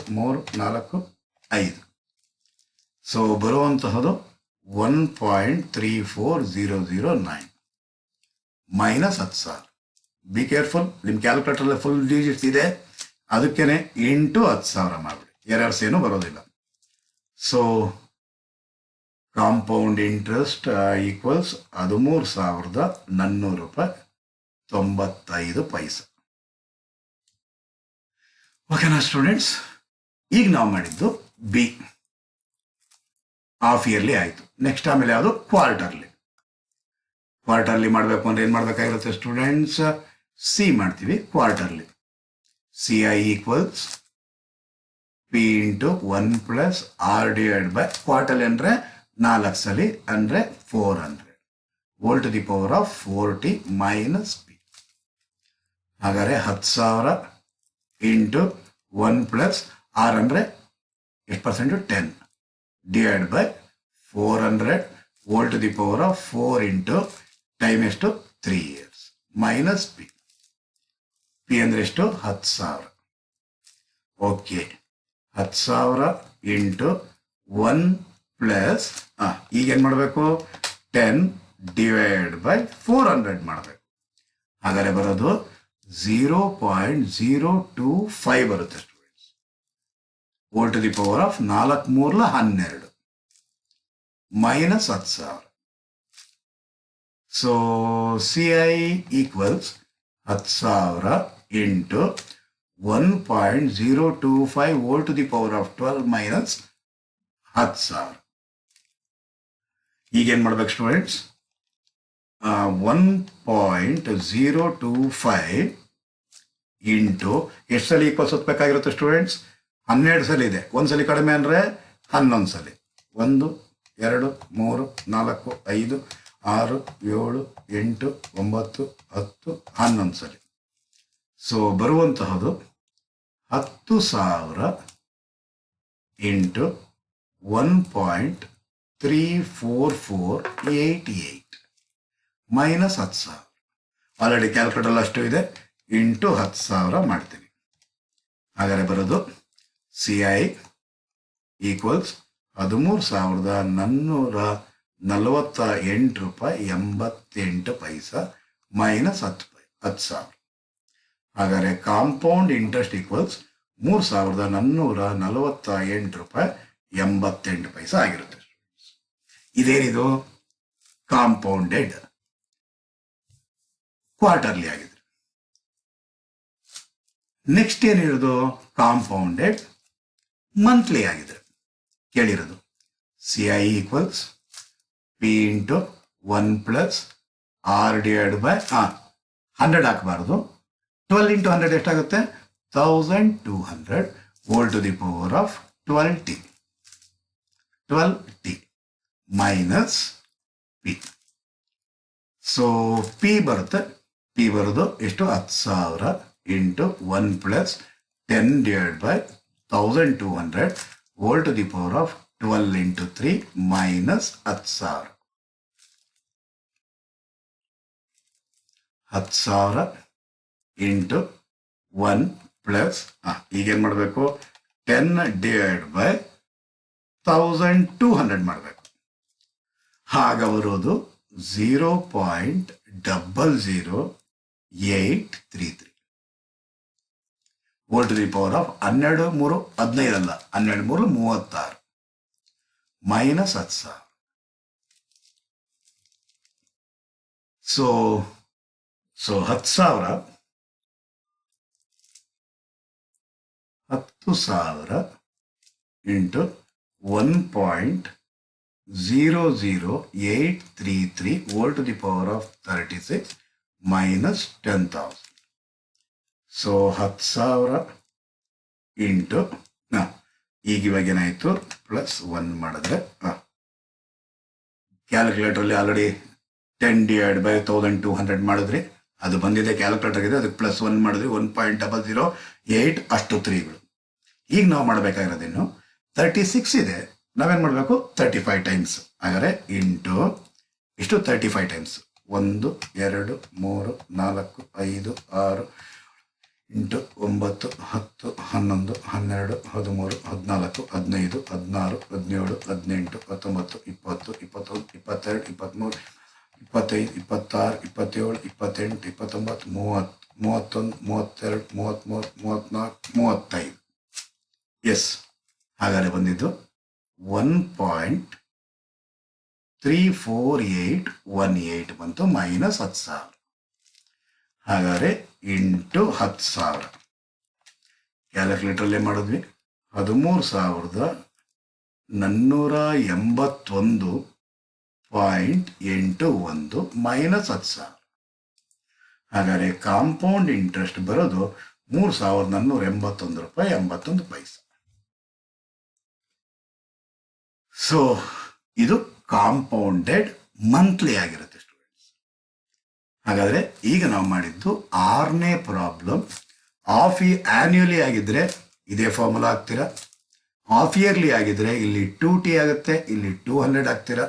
4 5. So ಬರುವಂತಹದು 1.34009 minus 10,000. Be careful, ನಿಮ್ಮ calculator full digits ಇದೆ, ಅದಕ್ಕೇನೆ into 10,000 ಮಾಡಿಬಿಡಿ, errors ಏನು ಬರೋದಿಲ್ಲ. ಸೊ ಕಾಂಪೌಂಡ್ ಇಂಟ್ರೆಸ್ಟ್ ಈಕ್ವಲ್ಸ್ 13,400 ರೂಪಾಯಿ 95 ಪೈಸೆ. ಓಕೆನಾ ಸ್ಟೂಡೆಂಟ್ಸ್? ಈಗ ನಾವು ಮಾಡಿದ್ದು ಬಿ ಹಾಫ್ ಇಯರ್ಲಿ ಆಯಿತು. ನೆಕ್ಸ್ಟ್ ಆಮೇಲೆ ಯಾವುದು? ಕ್ವಾರ್ಟರ್ಲಿ ಮಾಡಬೇಕು ಅಂದರೆ ಏನು ಮಾಡಬೇಕಾಗಿರುತ್ತೆ ಸ್ಟೂಡೆಂಟ್ಸ್? ಸಿ ಮಾಡ್ತೀವಿ. Quarterly C I equals P into 1 plus R divide by quarterly ಅಂದರೆ 4 ಸಲಿ ಅಂದರೆ 400 whole to the power of 40 minus P. ಹಾಗಾದರೆ 10,000 ಇಂಟು 1 ಪ್ಲಸ್ ಆರ್ ಅಂದರೆ ಎಷ್ಟು percent? 10 divide by 400 whole to the power of 4 into time ಎಷ್ಟು? 3 years minus P. P ಅಂದರೆ ಎಷ್ಟು? 10,000. Okay, 10,000 into 1 plus ಈಗೇನು ಮಾಡಬೇಕು? 10 ಡಿವೈಡ್ ಬೈ 400 ಮಾಡಬೇಕು. ಹಾಗಾದರೆ ಬರೋದು 0.025 ಬರುತ್ತೆ students. Whole to the power of 4 3 12 minus 10,000. So C I equals 10,000 into 1.025 whole to the power of 12 minus 10,000. ಈಗೇನು ಮಾಡ್ಬೇಕು ಸ್ಟೂಡೆಂಟ್ಸ್? 1.025 ಇಂಟು ಎಷ್ಟು ಸಲ ಈಕ್ವಲ್ಸ್ ಹೊತ್ಬೇಕಾಗಿರುತ್ತೆ ಸ್ಟೂಡೆಂಟ್ಸ್? 12 ಸಲ ಇದೆ. ಒಂದ್ಸಲಿ ಕಡಿಮೆ ಅಂದರೆ 11 ಸಲ. 1 2 3 4 5 6 7 8 9 10 11 ಸಲ. ಸೊ ಬರುವಂತಹದ್ದು 10,000 ಇಂಟು 1.34488 ಮೈನಸ್ 10,000. ಆಲ್ರೆಡಿ ಕ್ಯಾಲ್ಕುಲೇಟರ್ ಅಷ್ಟು ಇದೆ. ಇಂಟು 10,000 ಮಾಡ್ತೀನಿ. ಹಾಗಾದರೆ ಬರೋದು CI ಈಕ್ವಲ್ಸ್ 13,448 ರೂಪಾಯಿ 88 ಪೈಸಾ ಮೈನಸ್ 10,000. ಹಾಗಾದರೆ ಕಾಂಪೌಂಡ್ ಇಂಟ್ರೆಸ್ಟ್ ಈಕ್ವಲ್ಸ್ 3,448 ರೂಪಾಯಿ 88 ಪೈಸಾ ಆಗಿರುತ್ತೆ. ಇದೇನಿದು? ಕಾಂಪೌಂಡೆಡ್ ಕ್ವಾರ್ಟರ್ಲಿ ಆಗಿದೆ. ನೆಕ್ಸ್ಟ್ ಏನಿರೋದು? ಕಾಂಪೌಂಡೆಡ್ ಮಂತ್ಲಿ ಆಗಿದೆ. ಕೇಳಿರೋದು CI equals P into 1 plus R divide by 100 ಹಾಕಬಾರ್ದು. 12 ಇಂಟು 100 ಎಷ್ಟಾಗುತ್ತೆ? 1200 whole to the power of 12t minus P. So P ಬರುತ್ತೆ. P ಬರೋದು ಎಷ್ಟು? 10,000 into 1 plus 10 divide by 1200 whole to the power of 12 into 3 minus 10,000. 10,000 into 1 plus ಈಗೇನು ಮಾಡಬೇಕು? 10 divide by 1200 ಮಾಡಬೇಕು. ಆಗ ಬರೋದು 0.00833 whole to the power of 12 3 15 ಅಲ್ಲ, 12 3 36 minus 10,000. So 10,000 into 1.00833 whole to the power of 36 minus 10,000. So 10,000 into ಈಗ ಇವಾಗ ಏನಾಯಿತು? Plus 1 ಮಾಡಿದ್ರೆ ಕ್ಯಾಲ್ಕುಲೇಟರಲ್ಲಿ ಆಲ್ರೆಡಿ 10 ಡಿವೈಡ್ ಬೈ 1200 ಮಾಡಿದ್ರಿ, ಅದು ಬಂದಿದೆ ಕ್ಯಾಲ್ಕುಲೇಟರ್ಗಿದೆ. ಅದಕ್ಕೆ ಪ್ಲಸ್ 1 ಮಾಡಿದ್ರಿ 1.008 ಅಷ್ಟು 3ಗಳು. ಈಗ ನಾವು ಮಾಡಬೇಕಾಗಿರೋದೇನು? 36 ಇದೆ, ನಾವೇನು ಮಾಡಬೇಕು? 35 ಟೈಮ್ಸ್. ಹಾಗಾದರೆ ಇಂಟು ಇಷ್ಟು 35 ಟೈಮ್ಸ್ 1 2 3 4 5 6 8 9 10 11 12 13 14 15 16 17 18 19 20 21 22 23 25 26 27 28 29 30 31 32 33 34 35. ಎಸ್, ಹಾಗಾದರೆ ಬಂದಿದ್ದು 1.34818 ಬಂತು ಮೈನಸ್ 10,000. ಹಾಗಾದರೆ ಇಂಟು 10,000 ಕ್ಯಾಲ್ಕುಲೇಟರಲ್ಲೇ ಮಾಡಿದ್ವಿ. 13,481.81 ಮೈನಸ್ 10,000. ಹಾಗಾದರೆ ಕಾಂಪೌಂಡ್ ಇಂಟ್ರೆಸ್ಟ್ ಬರೋದು 3,481 ರೂಪಾಯಿ 81 ಪೈಸೆ. ಸೊ ಇದು ಕಾಂಪೌಂಡೆಡ್ ಮಂತ್ಲಿ ಆಗಿರುತ್ತೆ ಸ್ಟೂಡೆಂಟ್ಸ್. ಹಾಗಾದರೆ ಈಗ ನಾವು ಮಾಡಿದ್ದು 6ನೇ ಪ್ರಾಬ್ಲಮ್. ಆನ್ಯುಯಲಿ ಆಗಿದ್ರೆ ಇದೇ ಫಾರ್ಮುಲಾ ಹಾಕ್ತೀರಾ. ಹಾಫ್ ಇಯರ್ಲಿ ಆಗಿದ್ರೆ ಇಲ್ಲಿ 2t ಆಗುತ್ತೆ, ಇಲ್ಲಿ 200 ಹಾಕ್ತೀರಾ.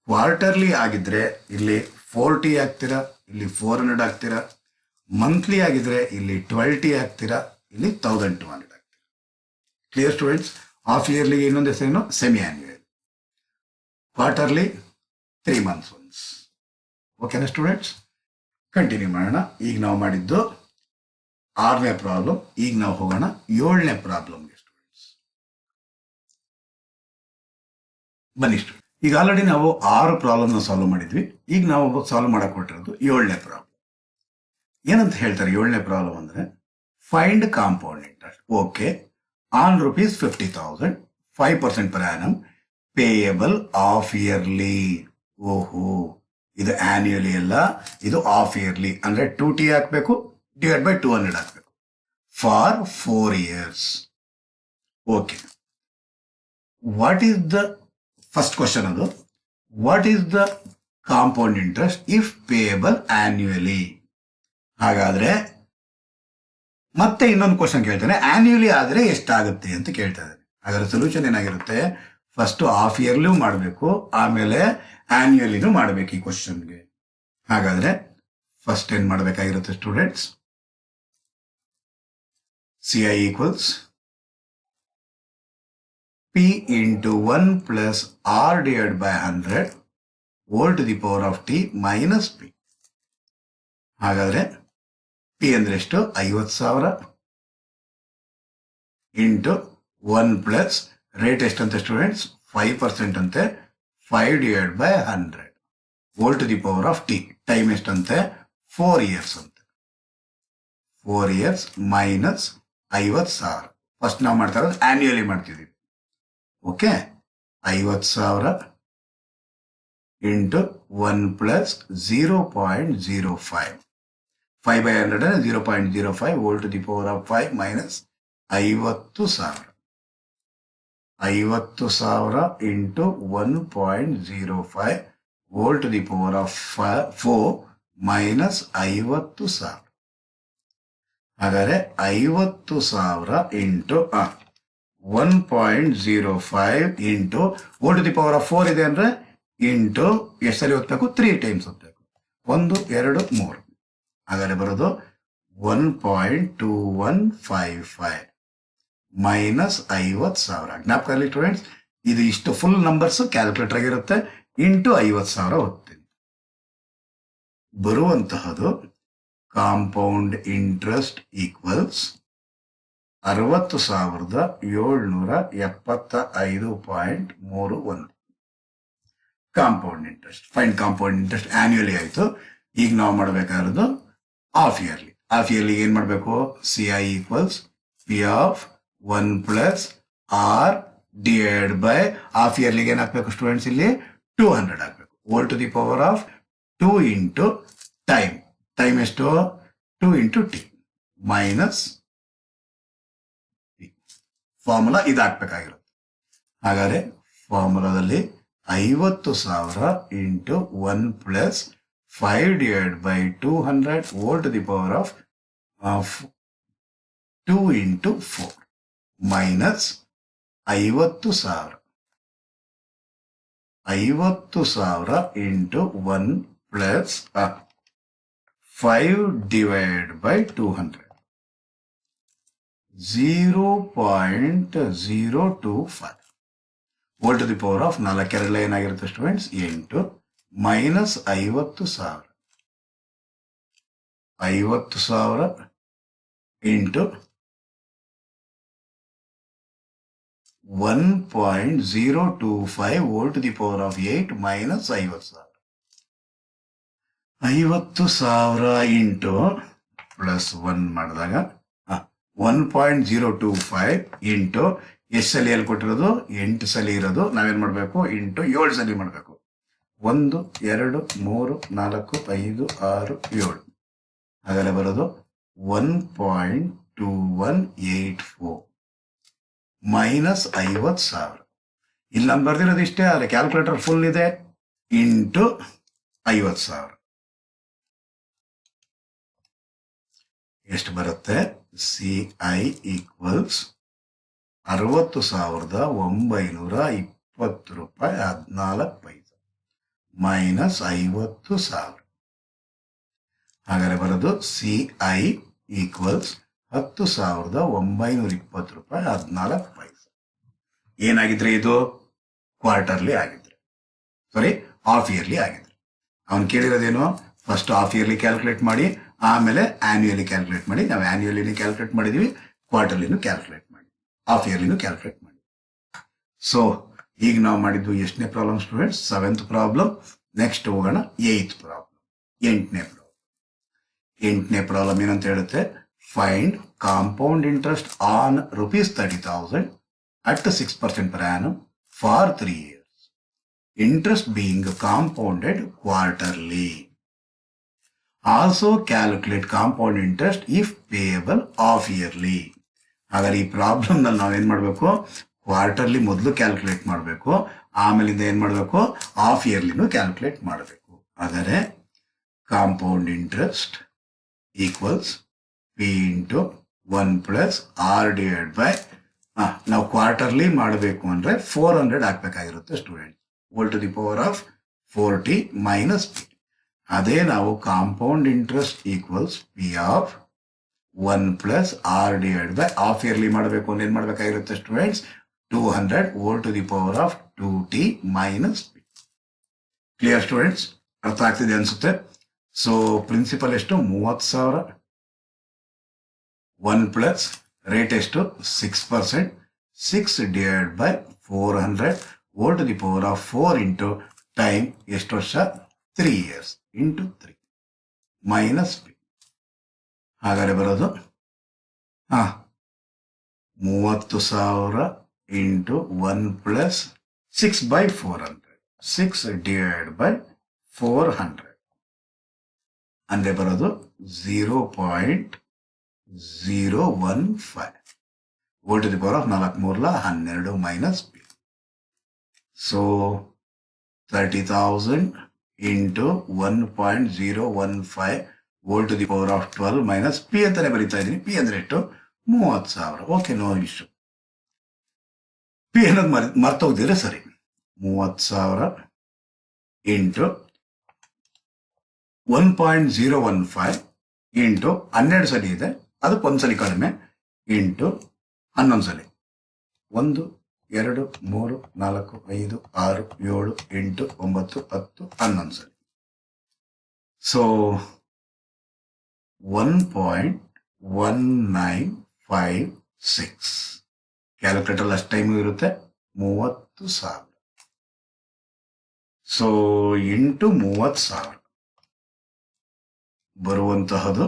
ಕ್ವಾರ್ಟರ್ಲಿ ಆಗಿದ್ರೆ ಇಲ್ಲಿ 4t ಹಾಕ್ತೀರಾ, ಇಲ್ಲಿ 400 ಹಾಕ್ತೀರಾ. ಮಂತ್ಲಿ ಆಗಿದ್ರೆ ಇಲ್ಲಿ 12t ಹಾಕ್ತೀರಾ, ಇಲ್ಲಿ 1200 ಹಾಕ್ತೀರಾ. Clear students? ಹಾಫ್ ಇಯರ್ಲಿಗೆ ಇನ್ನೊಂದು ಹೆಸರೇನು? Semi annual. Quarterly 3 months once. ಓಕೆನಾ ಸ್ಟೂಡೆಂಟ್ಸ್? ಕಂಟಿನ್ಯೂ ಮಾಡೋಣ. ಈಗ ನಾವು ಮಾಡಿದ್ದು 6ನೇ ಪ್ರಾಬ್ಲಮ್. ಈಗ ನಾವು ಹೋಗೋಣ 7ನೇ ಪ್ರಾಬ್ಲಮ್ಗೆ ಸ್ಟೂಡೆಂಟ್ಸ್. ಬನ್ನಿ ಸ್ಟೂಡೆಂಟ್. ಈಗ ಆಲ್ರೆಡಿ ನಾವು 6 ಪ್ರಾಬ್ಲಮ್ನ ಸಾಲ್ವ್ ಮಾಡಿದ್ವಿ. ಈಗ ನಾವು ಸಾಲ್ವ್ ಮಾಡಕ್ಕೆ ಹೊರಟಿರೋದು 7ನೇ ಪ್ರಾಬ್ಲಮ್. ಏನಂತ ಹೇಳ್ತಾರೆ 7ನೇ ಪ್ರಾಬ್ಲಮ್ ಅಂದರೆ find compound interest. Okay, on rupees 50,000 5% per annum payable of yearly. ಓಹೋ, ಇದು ಆನ್ಯುಯಲಿ ಅಲ್ಲ, ಇದು ಆಫ್ ಇಯರ್ಲಿ. ಅಂದ್ರೆ 2T ಹಾಕ್ಬೇಕು, ಡಿವೈಡ್ ಬೈ 200 ಹಾಕ್ಬೇಕು for 4 years. Okay, what is the first question? ಅದು what is the compound interest if payable annually? ಹಾಗಾದ್ರೆ ಮತ್ತೆ ಇನ್ನೊಂದು ಕ್ವಶನ್ ಕೇಳ್ತಾನೆ, ಆನ್ಯುಯಲಿ ಆದ್ರೆ ಎಷ್ಟಾಗುತ್ತೆ ಅಂತ ಕೇಳ್ತಾ ಇದ್ದಾನೆ. ಹಾಗಾದ್ರೆ ಸೊಲ್ಯೂಷನ್ ಏನಾಗಿರುತ್ತೆ? ಫಸ್ಟ್ ಹಾಫ್ ಇಯರ್ಲಿ ಮಾಡಬೇಕು, ಆಮೇಲೆ ಆನ್ಯುಯಲಿನೂ ಮಾಡಬೇಕು ಈ ಕ್ವಶನ್ಗೆ. ಹಾಗಾದ್ರೆ ಫಸ್ಟ್ ಏನ್ ಮಾಡಬೇಕಾಗಿರುತ್ತೆ students? CI equals P into 1 plus R divided by 100 whole to the power of T minus P. ಹಾಗಾದ್ರೆ P ಅಂದ್ರೆ ಎಷ್ಟು? 50,000 ಇಂಟು 1 ಪ್ಲಸ್ ರೇಟ್ ಎಷ್ಟಂತೆ ಸ್ಟೂಡೆಂಟ್ಸ್? 5% ಅಂತೆ. 5 divided by 100 whole to the power of T. Time ಎಷ್ಟಂತೆ? 4 years ಅಂತೆ. 4 years minus 50,000. First ನಾವು ಮಾಡ್ತಾ ಇರೋದು annually ಮಾಡ್ತಿದ್ದೀವಿ. Okay, 50,000 into 1 plus 0.05. 5/100 0.05 whole to the power of 5 minus 50,000. 50,000 into 1.05 whole to the power of 4 minus 50,000. ಹಾಗಾದ್ರೆ 50,000 into 1.05 into whole to the power of 4 ಇದೆ ಅಂದ್ರೆ into ಎಷ್ಟಲ್ಲಿ ಓದ್ಬೇಕು? 3 ಟೈಮ್ಸ್ ಓದ್ಬೇಕು. 1 2 3. ಹಾಗಾದ್ರೆ ಬರೋದು 1.2155 ಮೈನಸ್ 50,000. ಜ್ಞಾಪಕ ಸ್ಟೂಡೆಂಟ್ಸ್, ಇದು ಇಷ್ಟು ಫುಲ್ ನಂಬರ್ಸ್ ಕ್ಯಾಲ್ಕುಲೇಟರ್ ಆಗಿರುತ್ತೆ. ಇಂಟು 50,000 ಓದ್ತೀನಿ. ಬರುವಂತಹದು compound interest equals 60,775.31. Compound interest. Fine compound interest annually ಆಯ್ತು. ಈಗ ನಾವು ಮಾಡಬೇಕಾಗಿರೋದು ಹಾಫ್ ಇಯರ್ಲಿ. ಹಾಫ್ ಇಯರ್ಲಿ ಏನ್ ಮಾಡಬೇಕು? CI equals P of 1 plus R divide by half ಇಯರ್ಲಿಗೆ ಏನ್ ಹಾಕ್ಬೇಕು ಸ್ಟೂಡೆಂಟ್ಸ್? ಇಲ್ಲಿ 200 ಹಾಕ್ಬೇಕು. Whole to the power of 2 into time. Time ಎಷ್ಟು? 2 ಇಂಟು T ಮೈನಸ್ ಫಾರ್ಮುಲಾ ಇದು ಹಾಕ್ಬೇಕಾಗಿರುತ್ತೆ. ಹಾಗಾದ್ರೆ ಫಾರ್ಮುಲಾದಲ್ಲಿ 50,000 into 1 plus 5 divided by 200 whole to the power of 2 into 4 minus 50,000. 50,000 into 1 plus 5 divided by 200. 0.025 whole to the power of 4 ಏನಾಗಿರುತ್ತೆ students? 8 minus 50,000. 50,000 into 1.025 whole to the power of 8 minus 50,000. 50,000 into plus 1 ಮಾಡಿದಾಗ 1.025 into ಎಷ್ಟು ಸಲ ಎಲ್ಲಿ ಕೊಟ್ಟಿರೋದು? 8 ಸಲ ಇರೋದು. ನಾವೇನ್ ಮಾಡಬೇಕು? ಇಂಟು 7 ಸಲ ಮಾಡಬೇಕು. 1 2 3 4 5 6 7. ಹಾಗಾದ್ರೆ ಬರೋದು 1.2184 ಮೈನಸ್ 50,000. ಇಲ್ಲಿ ನಾನು ಬರ್ದಿರೋದು ಇಷ್ಟೇ, ಆದರೆ ಕ್ಯಾಲ್ಕುಲೇಟರ್ ಫುಲ್ ಇದೆ. ಇಂಟು 50,000 ಎಷ್ಟು ಬರುತ್ತೆ? CI ಈಕ್ವಲ್ಸ್ 60,920 ರೂಪಾಯಿ 14 ಪೈಸೆ ಮೈನಸ್ 50,000. ಹಾಗಾದ್ರೆ ಬರೋದು CI ಈಕ್ವಲ್ಸ್ 10,920 ರೂಪಾಯಿ 14 ಪೈಸೆ. ಏನಾಗಿದ್ರೆ ಇದು? ಕ್ವಾರ್ಟರ್ಲಿ ಆಗಿದ್ರೆ, ಸಾರಿ ಹಾಫ್ ಇಯರ್ಲಿ ಆಗಿದ್ರೆ. ಅವನು ಕೇಳಿರೋದೇನು? ಫಸ್ಟ್ ಹಾಫ್ ಇಯರ್ಲಿ ಕ್ಯಾಲ್ಕುಲೇಟ್ ಮಾಡಿ, ಆಮೇಲೆ ಆನ್ಯುಯಲಿ ಕ್ಯಾಲ್ಕುಲೇಟ್ ಮಾಡಿ. ನಾವು ಆನ್ಯುಯಲಿನೂ ಕ್ಯಾಲ್ಕುಲೇಟ್ ಮಾಡಿದೀವಿ, ಕ್ವಾರ್ಟರ್ಲಿನೂ ಕ್ಯಾಲ್ಕುಲೇಟ್ ಮಾಡಿ, ಹಾಫ್ ಇಯರ್ಲಿನೂ ಕ್ಯಾಲ್ಕುಲೇಟ್ ಮಾಡಿ. ಸೊ ಈಗ ನಾವು ಮಾಡಿದ್ದು ಎಷ್ಟನೇ problem students? 7th problem. Next ಹೋಗೋಣ 8th ಪ್ರಾಬ್ಲಮ್, 8ನೇ ಪ್ರಾಬ್ಲಮ್. 8ನೇ ಪ್ರಾಬ್ಲಮ್ ಏನಂತ ಹೇಳುತ್ತೆ? Find compound interest on ₹30,000 at 6% per annum for 3 years. Interest being compounded quarterly. Also calculate compound interest if payable half yearly. ಹಾಗಾದ್ರೆ ಈ problem ನಲ್ಲಿ ನಾವೇನ್ ಮಾಡಬೇಕು, quarterly ಮೊದಲು calculate ಮಾಡಬೇಕು, ಆಮೇಲಿಂದ ಏನ್ ಮಾಡಬೇಕು, ಹಾಫ್ ಇಯರ್ಲಿನೂ ಕ್ಯಾಲ್ಕುಲೇಟ್ ಮಾಡಬೇಕು. ಹಾಗಾದ್ರೆ compound interest equals P into 1 plus R divide by, ನಾವು ಕ್ವಾರ್ಟರ್ಲಿ ಮಾಡಬೇಕು ಅಂದ್ರೆ 400 ಹಾಕ್ಬೇಕಾಗಿರುತ್ತೆ student. Whole to the power of 40 minus P. ಅದೇ ನಾವು compound interest equals P of 1 plus R divide by half yearly ಮಾಡಬೇಕು ಅಂದ್ರೆ ಏನ್ ಮಾಡ್ಬೇಕಾಗಿರುತ್ತೆ students, 200 whole to the power of 2t minus P. Clear students? ಅರ್ಥ ಆಗ್ತಿದೆ ಅನ್ಸುತ್ತೆ. ಸೊ ಪ್ರಿನ್ಸಿಪಲ್ ಎಷ್ಟು, 30,000. 1 ಪ್ಲಸ್ ರೇಟ್ ಎಷ್ಟು, 6%. 6 divide by 400 whole to the power of 4 into time ಎಷ್ಟು ವರ್ಷ, 3 years ಇಂಟು 3 ಮೈನಸ್ ಪಿ. ಹಾಗಾದ್ರೆ ಬರೋದು 30,000 into 1 plus 6 by 400, 6 divide by 400 ಅಂದ್ರೆ ಬರೋದು 0.015 whole to the power of 4 12 minus P. So 30,000 into 1.015 whole to the power of 12 minus P ಅಂತಾನೆ ಬರೀತಾ ಇದ್ದೀನಿ. P ಅಂದ್ರೆ ಎಷ್ಟು, 30,000. Okay, no issue. ಪಿ ಅನ್ನೋದು ಮರ್ತೋಗ್ದಿದ್ರೆ ಸರಿ. 30,000 ಇಂಟು 1.015 ಇಂಟು 12 ಸಲ ಇದೆ, ಅದಕ್ಕೆ ಒಂದ್ಸಲಿ ಕಡಿಮೆ, ಇಂಟು 11 ಸಲ. 1 2 3 4 5 6 7 8 9 10 11 ಸಲ. ಸೊ 1.1956. ಕ್ಯಾಲ್ಕುಲೇಟರ್ ಅಷ್ಟು ಟೈಮು ಇರುತ್ತೆ, 30,000. So into 30,000 ಬರುವಂತಹದು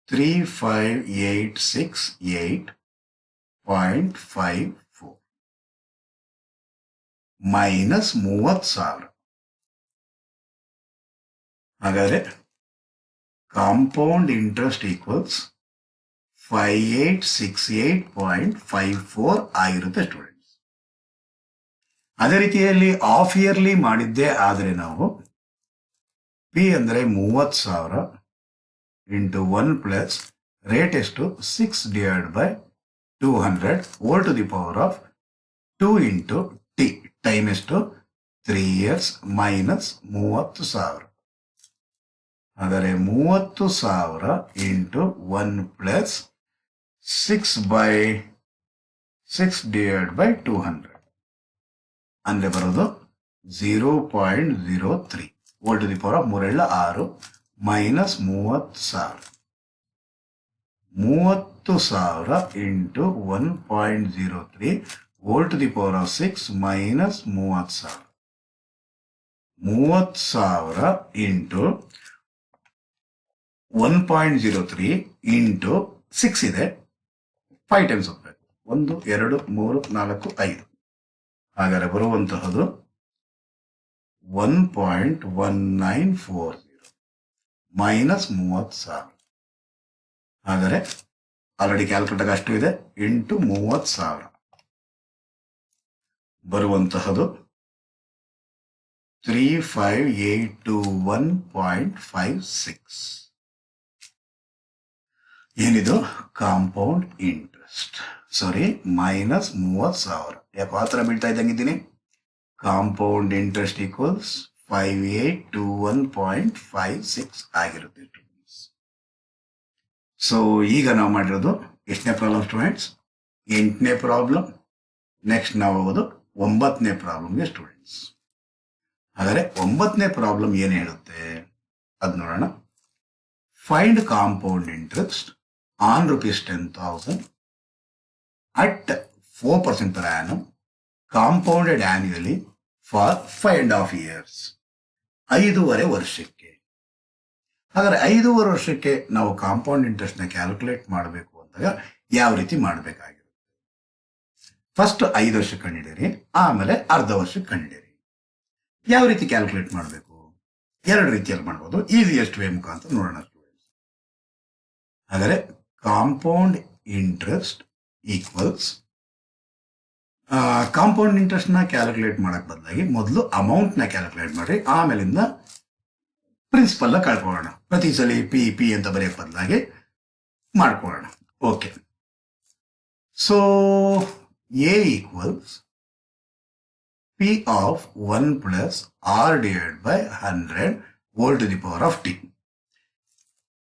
35,868.54 minus 30,000. ಹಾಗಾದ್ರೆ ಕಾಂಪೌಂಡ್ ಇಂಟ್ರೆಸ್ಟ್ ಈಕ್ವಲ್ಸ್ 5868.54 ಆಗಿರುತ್ತೆ ಸ್ಟೂಡೆಂಟ್ಸ್. ಅದೇ ರೀತಿಯಲ್ಲಿ ಹಾಫ್ ಇಯರ್ಲಿ ಮಾಡಿದ್ದೇ ಆದ್ರೆ ನಾವು ಪಿ ಅಂದ್ರೆ 30,000 ಇಂಟು 1 ಪ್ಲಸ್ ರೇಟ್ ಎಷ್ಟು, 6 divide by 200 whole to the power of 2 into T, time ಎಷ್ಟು, 3 years ಮೈನಸ್ 30,000. ಹಾಗಾದರೆ 30,000 into 1 plus 6 by 6 divide by 200 ಅಂದ್ರೆ ಬರೋದು 0.03 whole to the power of 3 6 minus 30,000. 30,000 into 1.03 whole to the power of 6 minus 30,000. 30,000 into 1.03 into 6 ಇದೆ, 5 times ಹೋಗ್ಬೇಕು. 1 2 3 4 5. ಹಾಗಾದರೆ ಬರುವಂತಹದು 1.1940 minus 30,000. ಹಾಗಾದರೆ already calculator ಅಷ್ಟು ಇದೆ, ಇಂಟು 30,000 ಬರುವಂತಹದು 35,821.56. ಏನಿದು, ಕಾಂಪೌಂಡ್ ಇಂಟ್ರೆಸ್ಟ್. ಸಾರಿ, ಮೈನಸ್ 30,000. ಯಾಕೆ ಆ ಥರ ಬೀಳ್ತಾ ಇದ್ದಂಗಿದ್ದೀನಿ. ಕಾಂಪೌಂಡ್ ಇಂಟ್ರೆಸ್ಟ್ ಈಕ್ವಲ್ಸ್ 5821.56 ಆಗಿರುತ್ತೆ. ಸೊ ಈಗ ನಾವು ಮಾಡಿರೋದು ಎಷ್ಟನೇ ಪ್ರಾಬ್ಲಮ್ ಸ್ಟೂಡೆಂಟ್ಸ್, 8ನೇ ಪ್ರಾಬ್ಲಮ್. ನೆಕ್ಸ್ಟ್ ನಾವು ಹೋಗೋದು 9ನೇ ಪ್ರಾಬ್ಲಮ್ಗೆ ಸ್ಟೂಡೆಂಟ್ಸ್. ಹಾಗಾದರೆ 9ನೇ ಪ್ರಾಬ್ಲಮ್ ಏನು ಹೇಳುತ್ತೆ ಅದು ನೋಡೋಣ. Find compound interest on ₹10,000 at 4% per annum compounded annually for 5.5 years. 5.5 ವರ್ಷಕ್ಕೆ. ಹಾಗಾದ್ರೆ 5.5 ವರ್ಷಕ್ಕೆ ನಾವು ಕಾಂಪೌಂಡ್ ಇಂಟ್ರೆಸ್ಟ್ ನ ಕ್ಯಾಲ್ಕುಲೇಟ್ ಮಾಡಬೇಕು ಅಂದಾಗ ಯಾವ ರೀತಿ ಮಾಡಬೇಕಾಗಿರುತ್ತೆ? ಫಸ್ಟ್ 5 ವರ್ಷಕ್ಕೆ ಕಂಡಿಡೀರಿ, ಆಮೇಲೆ ಅರ್ಧ ವರ್ಷಕ್ಕೆ ಕಂಡಿಡೀರಿ. ಯಾವ ರೀತಿ ಕ್ಯಾಲ್ಕುಲೇಟ್ ಮಾಡಬೇಕು? 2 ರೀತಿಯಲ್ಲಿ ಮಾಡ್ಬೋದು. ಈಸಿಯೆಸ್ಟ್ ವೇ ಮುಖಾಂತರ ನೋಡೋಣ ಸ್ಟೂಡೆಂಟ್ಸ್. ಹಾಗಾದ್ರೆ compound interest equals, compound interest ನ ಕ್ಯಾಲ್ಕುಲೇಟ್ ಮಾಡಕ್ ಬದಲಾಗಿ ಮೊದಲು ಅಮೌಂಟ್ ನ ಕ್ಯಾಲ್ಕುಲೇಟ್ ಮಾಡ್ರಿ, ಆಮೇಲಿಂದ ಪ್ರಿನ್ಸಿಪಲ್ ನ ಕಳ್ಕೊಳ್ಳೋಣ. ಪ್ರತಿ ಸಲ ಪಿ ಅಂತ ಬರೆಯಕ್ ಬದಲಾಗಿ ಮಾಡ್ಕೊಳ್ಳೋಣ. Okay, so A equals P of 1 plus R divide by 100 whole to the power of T.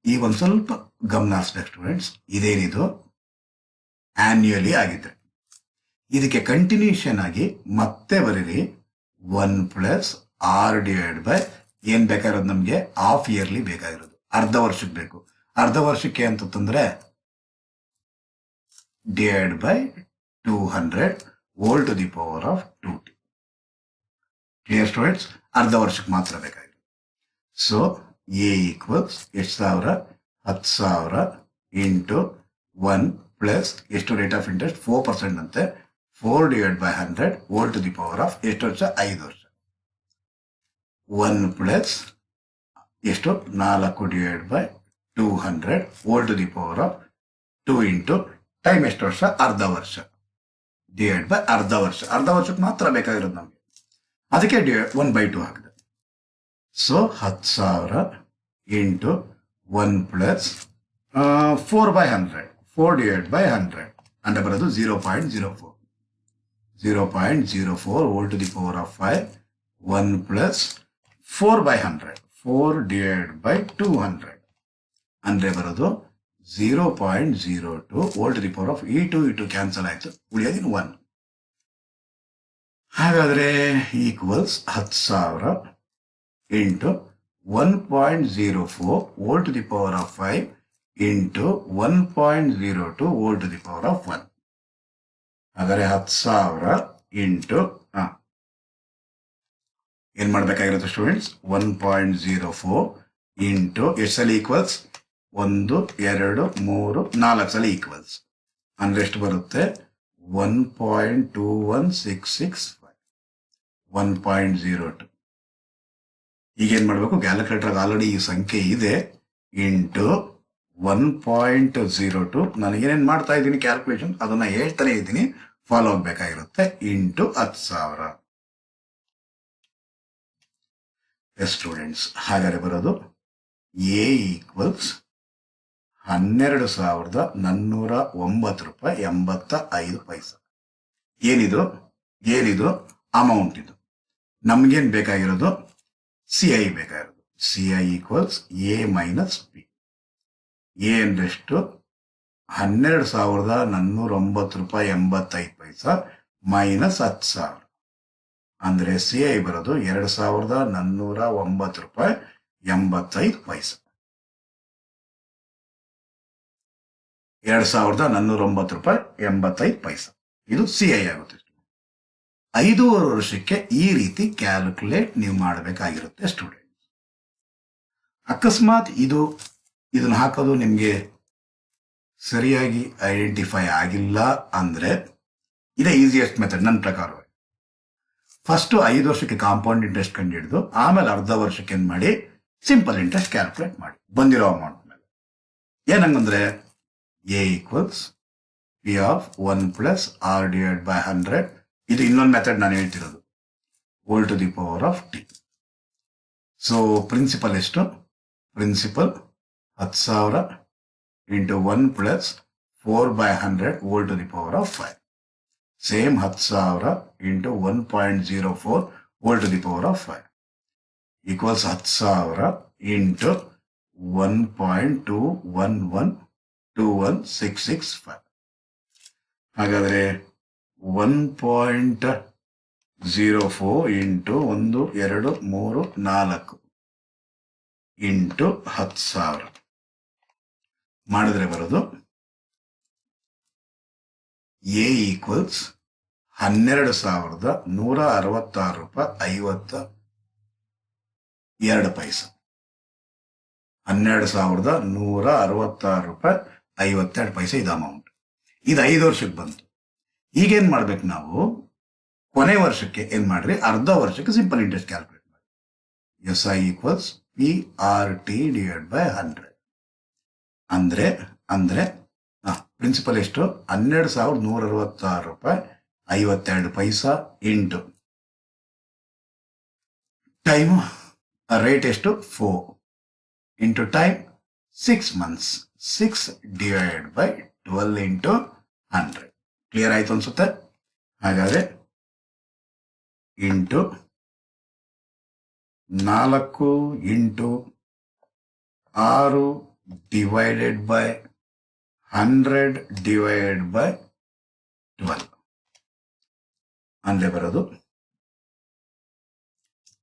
ಈಗ ಒಂದು ಸ್ವಲ್ಪ ಗಮನ ಹರಿಸ್ಬೇಕು ಸ್ಟೂಡೆಂಟ್ಸ್. ಇದೇನಿದು ಆನ್ಯುಯಲಿ ಆಗಿದ್ರೆ ಇದಕ್ಕೆ ಕಂಟಿನ್ಯೂಷನ್ ಆಗಿ ಮತ್ತೆ ಬರೀರಿ 1 ಪ್ಲಸ್ ಆರ್ ಡಿವೈಡ್ ಬೈ ಏನ್ ಬೇಕಾಗಿರೋದು ನಮ್ಗೆ ಹಾಫ್ ಇಯರ್ಲಿ ಬೇಕಾಗಿರೋದು, ಅರ್ಧ ವರ್ಷಕ್ಕೆ ಬೇಕು. ಅರ್ಧ ವರ್ಷಕ್ಕೆ ಅಂತಂದ್ರೆ divide by 200 whole to the power of 2t. Clear students? ಅರ್ಧ ವರ್ಷಕ್ಕೆ ಮಾತ್ರ ಬೇಕಾಗಿದೆ. ಸೊ ಎ ಈಕ್ವಲ್ಸ್ ಎಷ್ಟು ಸಾವಿರ? 10,000 ಇಂಟು 1 ಪ್ಲಸ್ ಎಷ್ಟು ರೇಟ್ ಆಫ್ ಇಂಟ್ರೆಸ್ಟ್? 4% ಅಂತೆ. 4 divide by 100 whole to the power of ಎಷ್ಟು ವರ್ಷ? 5 ವರ್ಷ. 1 ಪ್ಲಸ್ ಎಷ್ಟು? 4 divide by 200 whole to the power of 2 into time ಎಷ್ಟು ವರ್ಷ? ಅರ್ಧ ವರ್ಷ. ಡಿವೈಡ್ ಬೈ ಅರ್ಧ ವರ್ಷ. ಅರ್ಧ ವರ್ಷಕ್ಕೆ ಮಾತ್ರ ಬೇಕಾಗಿರೋದು ನಮಗೆ, ಅದಕ್ಕೆ 1/2 ಹಾಕಿದೆ. So 10,000 into 1 plus 4/100, 4 divide by 100 ಅಂದ್ರೆ ಬರೋದು 0.04. 0.04 whole to the power of 5. 1 plus 4/100, 4 divide by 200 ಅಂದ್ರೆ ಬರೋದು 0.02 whole to the power of ಇ2 ಕ್ಯಾನ್ಸಲ್ ಆಯ್ತು, ಉಳಿಯೋದಿನ 1. ಹಾಗಾದ್ರೆ equals 10,000 into 1.04 whole to the power of 5 into 1.02 whole to the power of 1. ಹಾಗಾದ್ರೆ 10,000 into ಏನ್ ಮಾಡ್ಬೇಕಾಗಿರುತ್ತೆ ಸ್ಟೂಡೆಂಟ್ಸ್? 1.04 ಇಂಟು ಎಷ್ಟು ಸಲ ಈಕ್ವಲ್ಸ್? 1, 2, 3, 4 ಸಲ ಈಕ್ವಲ್ಸ್ ಅಂದ್ರೆ ಎಷ್ಟು ಬರುತ್ತೆ? 1.21665, 1.02. ಈಗೇನ್ ಮಾಡ್ಬೇಕು? ಕ್ಯಾಲ್ಕುಲೇಟರ್ ಆಲ್ರೆಡಿ ಈ ಸಂಖ್ಯೆ ಇದೆ. ಇಂಟು 1.02 ನನಗೇನೇನ್ ಮಾಡ್ತಾ ಇದ್ದೀನಿ ಕ್ಯಾಲ್ಕುಲೇಷನ್ ಅದನ್ನ ಹೇಳ್ತಾನೆ ಇದ್ದೀನಿ, ಫಾಲೋ ಆಗ್ಬೇಕಾಗಿರುತ್ತೆ. ಇಂಟು 10,000. ಸ್ಟೂಡೆಂಟ್ಸ್ ಹಾಗಾದ್ರೆ ಬರೋದು ಎ ಈಕ್ವಲ್ಸ್ 12,409 ರೂಪಾಯಿ 85 ಪೈಸೆ. ಏನಿದು ಅಮೌಂಟ್. ಇದು ನಮ್ಗೇನ್ ಬೇಕಾಗಿರೋದು? CI ಬೇಕಾಗಿರೋದು. CI equals A minus P. A ಅಂದ್ರೆಷ್ಟು? 12,409 ರೂಪಾಯಿ 85 ಪೈಸಾ ಮೈನಸ್ 10,000 ಅಂದ್ರೆ CI ಬರೋದು 2,409 ರೂಪಾಯಿ 85 ಪೈಸೆ. 2,409 ರೂಪಾಯಿ 85 ಪೈಸೆ ಇದು CI ಆಗುತ್ತೆ. 5.5 ವರ್ಷಕ್ಕೆ ಈ ರೀತಿ ಕ್ಯಾಲ್ಕುಲೇಟ್ ನೀವು ಮಾಡಬೇಕಾಗಿರುತ್ತೆ ಸ್ಟೂಡೆಂಟ್. ಅಕಸ್ಮಾತ್ ಇದನ್ನ ಹಾಕೋದು ನಿಮ್ಗೆ ಸರಿಯಾಗಿ ಐಡೆಂಟಿಫೈ ಆಗಿಲ್ಲ ಅಂದ್ರೆ ಇದೇ ಈಸಿಯೆಸ್ಟ್ ಮೆಥಡ್ ನನ್ನ ಪ್ರಕಾರ. ಫಸ್ಟ್ 5 ವರ್ಷಕ್ಕೆ ಕಾಂಪೌಂಡ್ ಇಂಟ್ರೆಸ್ಟ್ ಕಂಡು ಹಿಡಿದು ಆಮೇಲೆ ಅರ್ಧ ವರ್ಷಕ್ಕೆ ಏನ್ ಮಾಡಿ ಸಿಂಪಲ್ ಇಂಟ್ರೆಸ್ಟ್ ಕ್ಯಾಲ್ಕುಲೇಟ್ ಮಾಡಿ ಬಂದಿರೋ ಅಮೌಂಟ್ ಮೇಲೆ. ಏನಂಗಂದ್ರೆ A equals P of 1 plus R divide by 100. ಇದು ಇನ್ನೊಂದು ಮೆಥಡ್ ನಾನು ಹೇಳ್ತಿರೋದು, whole to the power of T. So principal ಎಷ್ಟು? Principal 10,000 into 1 plus 4/100 whole to the power of 5. Same 10,000 into 1.04 whole to the power of 5 equals 10,000 into 1.2112165. ಹಾಗಾದ್ರೆ 1.04 into 1, 2, 3, 4 into 10,000 ಮಾಡಿದ್ರೆ ಬರೋದು A equals 12,166 ರೂಪಾಯಿ 52 ಪೈಸೆ. 12,166 ರೂಪಾಯಿ 52 ಪೈಸೆ ಇದು ಅಮೌಂಟ್. ಇದು 5 ವರ್ಷಕ್ಕೆ ಬಂತು. ಈಗೇನ್ ಮಾಡ್ಬೇಕು ನಾವು, ಕೊನೆ ವರ್ಷಕ್ಕೆ ಏನ್ ಮಾಡ್ರಿ, ಅರ್ಧ ವರ್ಷಕ್ಕೆ ಸಿಂಪಲ್ ಇಂಟ್ರೆಸ್ಟ್ ಕ್ಯಾಲ್ಕುಲೇಟ್ ಮಾಡಿ. SI equals PRT/100. ಅಂದ್ರೆ ಅಂದ್ರೆ ಪ್ರಿನ್ಸಿಪಲ್ ಎಷ್ಟು, 12,166 ರೂಪಾಯಿ 52 ಪೈಸಾ ಇಂಟು ಟೈಮ್ ರೇಟ್ ಎಷ್ಟು 4 into time 6 months, 6/12 into 100. Clear ಆಯ್ತು ಅನ್ಸುತ್ತೆ. ಹಾಗಾದ್ರೆ ಇಂಟು 4 ಇಂಟು 6 ಡಿವೈಡೆಡ್ ಬೈ 100/12 ಅಂದ್ರೆ ಬರೋದು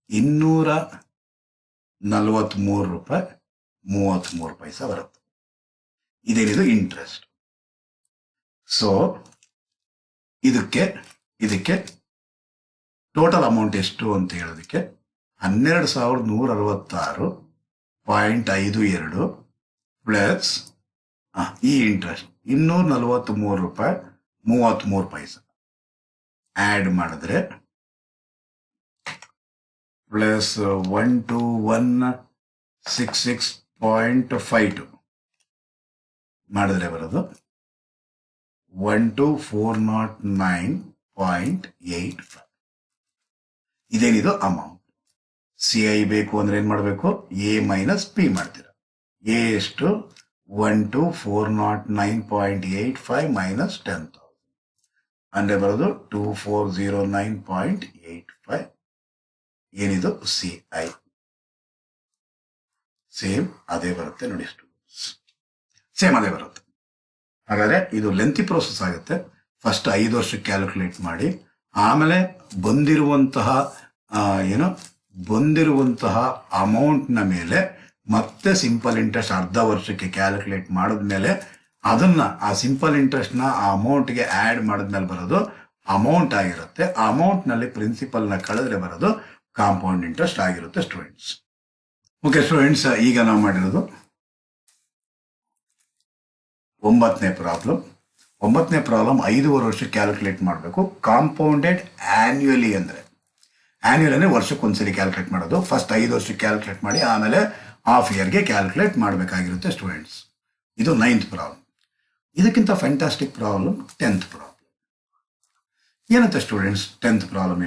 243 ರೂಪಾಯಿ 33 ಪೈಸಾ ಬರುತ್ತೆ. ಇದೇನಿದು ಇಂಟ್ರೆಸ್ಟ್. ಸೊ ಇದಕ್ಕೆ ಟೋಟಲ್ ಅಮೌಂಟ್ ಎಷ್ಟು ಅಂತ ಹೇಳೋದಕ್ಕೆ 12,166.52 ಪ್ಲಸ್ ಈ ಇಂಟ್ರೆಸ್ಟ್ 243 ರೂಪಾಯಿ 33 ಪೈಸಾ ಆಡ್ ಮಾಡಿದ್ರೆ ಪ್ಲಸ್ 12166.52 ಮಾಡಿದ್ರೆ ಬರೋದು 12,409.85. ಇದೇನಿದು ಅಮೌಂಟ್. CI ಬೇಕು ಅಂದ್ರೆ ಏನ್ ಮಾಡಬೇಕು, A ಮೈನಸ್ P ಮಾಡ್ತೀರಾ. A ಎಷ್ಟು 12,409.85 ಮೈನಸ್ 10,000 ಅಂದ್ರೆ ಬರೋದು 2409.85. ಏನಿದು CI. ಸೇಮ್ ಅದೇ ಬರುತ್ತೆ ನೋಡಿ, ಸೇಮ್ ಅದೇ ಬರುತ್ತೆ. ಹಾಗಾದ್ರೆ ಇದು ಲೆಂತಿ ಪ್ರೋಸೆಸ್ ಆಗುತ್ತೆ. ಫಸ್ಟ್ 5 ವರ್ಷಕ್ಕೆ ಕ್ಯಾಲ್ಕುಲೇಟ್ ಮಾಡಿ, ಆಮೇಲೆ ಬಂದಿರುವಂತಹ ಅಮೌಂಟ್ ನ ಮೇಲೆ ಮತ್ತೆ ಸಿಂಪಲ್ ಇಂಟ್ರೆಸ್ಟ್ ಅರ್ಧ ವರ್ಷಕ್ಕೆ ಕ್ಯಾಲ್ಕುಲೇಟ್ ಮಾಡಿದ್ಮೇಲೆ ಅದನ್ನ ಆ ಸಿಂಪಲ್ ಇಂಟ್ರೆಸ್ಟ್ ನ ಆ ಅಮೌಂಟ್ಗೆ ಆಡ್ ಮಾಡಿದ್ಮೇಲೆ ಬರೋದು ಅಮೌಂಟ್ ಆಗಿರುತ್ತೆ. ಆ ಅಮೌಂಟ್ ನಲ್ಲಿ ಪ್ರಿನ್ಸಿಪಲ್ ನ ಕಳೆದ್ರೆ ಬರೋದು ಕಾಂಪೌಂಡ್ ಇಂಟ್ರೆಸ್ಟ್ ಆಗಿರುತ್ತೆ ಸ್ಟೂಡೆಂಟ್ಸ್. ಓಕೆ ಸ್ಟೂಡೆಂಟ್ಸ್, ಈಗ ನಾವು ಮಾಡಿರೋದು 9ನೇ ಪ್ರಾಬ್ಲಮ್. 9ನೇ ಪ್ರಾಬ್ಲಮ್ 5 ವರ್ಷಕ್ಕೆ ಕ್ಯಾಲ್ಕುಲೇಟ್ ಮಾಡಬೇಕು. ಕಾಂಪೌಂಡೆಡ್ ಆನ್ಯುಯಲಿ ಅಂದ್ರೆ ವರ್ಷಕ್ಕೊಂದ್ಸರಿ ಕ್ಯಾಲ್ಕುಲೇಟ್ ಮಾಡೋದು. ಫಸ್ಟ್ 5 ವರ್ಷಕ್ಕೆ ಕ್ಯಾಲ್ಕುಲೇಟ್ ಮಾಡಿ, ಆಮೇಲೆ ಹಾಫ್ ಇಯರ್ಗೆ ಕ್ಯಾಲ್ಕುಲೇಟ್ ಮಾಡಬೇಕಾಗಿರುತ್ತೆ ಸ್ಟೂಡೆಂಟ್ಸ್. ಇದು 9th ಪ್ರಾಬ್ಲಮ್. ಇದಕ್ಕಿಂತ ಫ್ಯಾಂಟಾಸ್ಟಿಕ್ ಪ್ರಾಬ್ಲಮ್ 10th ಪ್ರಾಬ್ಲಮ್. ಏನಂತ ಸ್ಟೂಡೆಂಟ್ಸ್ 10th ಪ್ರಾಬ್ಲಮ್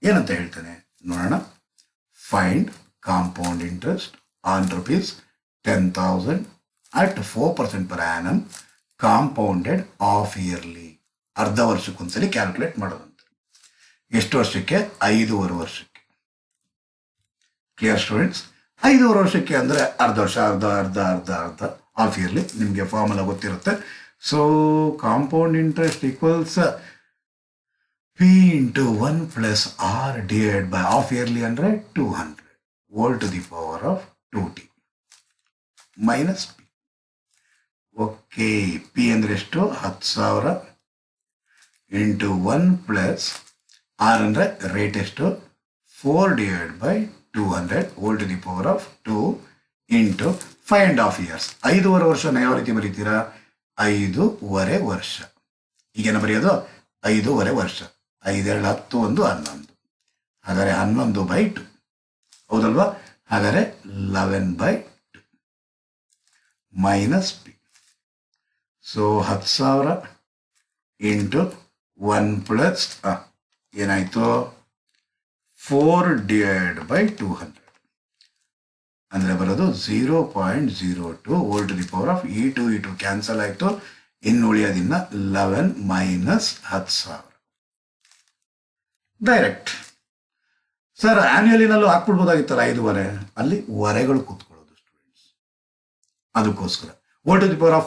ಏನಂತ ಹೇಳ್ತಾನೆ ನೋಡೋಣ. Find compound interest on ₹10,000 at 4% per annum compounded of yearly. ಅರ್ಧ ವರ್ಷಕ್ಕೊಂದ್ಸಲಿ ಕ್ಯಾಲ್ಕುಲೇಟ್ ಮಾಡೋದಂತೆ. ಎಷ್ಟು ವರ್ಷಕ್ಕೆ? 5.5 ವರ್ಷಕ್ಕೆ. Clear students? 5.5 ವರ್ಷಕ್ಕೆ ಅಂದ್ರೆ ಅರ್ಧ ವರ್ಷ, ಅರ್ಧ ಹಾಫ್ ಇಯರ್ಲಿ. ನಿಮಗೆ ಫಾರ್ಮುಲಾ ಗೊತ್ತಿರುತ್ತೆ. So compound interest equals P into 1 plus R divided by half yearly ಅಂದ್ರೆ 200 whole to the power of 2t minus P. Okay, P ಅಂದ್ರೆ ಎಷ್ಟು? 10,000 ಇಂಟು 1 ಪ್ಲಸ್ R ಅಂದ್ರೆ ರೇಟ್ ಎಷ್ಟು? 4 divided by 200 whole to the power of 2 into 5.5 years. 5.5 ವರ್ಷನ ಯಾವ ರೀತಿ ಬರೀತೀರಾ? 5.5 ವರ್ಷ. ಈಗೇನ ಬರೆಯೋದು? 5.5 ವರ್ಷ. 5 2 10 1 11. ಹಾಗಾದ್ರೆ 11/2 ಹೌದಲ್ವಾ? ಹಾಗಾದ್ರೆ 11/2 minus P. So 10,000 into 1 plus ಏನಾಯ್ತು? 4 divided by 200 ಅಂದ್ರೆ ಬರೋದು 0.02 whole to the power of E2 cancel ಆಯ್ತು. ಇನ್ನು ಉಳಿಯೋದಿನ್ನ 11 ಮೈನಸ್ 10,000 ಡೈರೆಕ್ಟ್. ಸರ್ ಆನ್ಯುಯಲಿನಲ್ಲೂ ಹಾಕ್ಬಿಡ್ಬೋದಾಗಿತ್ತಲ್ಲ 5.5. ಅಲ್ಲಿ ವರೆಗಳು ಕೂತ್ಕೊಳ್ಳೋದು ಸ್ಟೂಡೆಂಟ್ಸ್. ಅದಕ್ಕೋಸ್ಕರ whole to the power of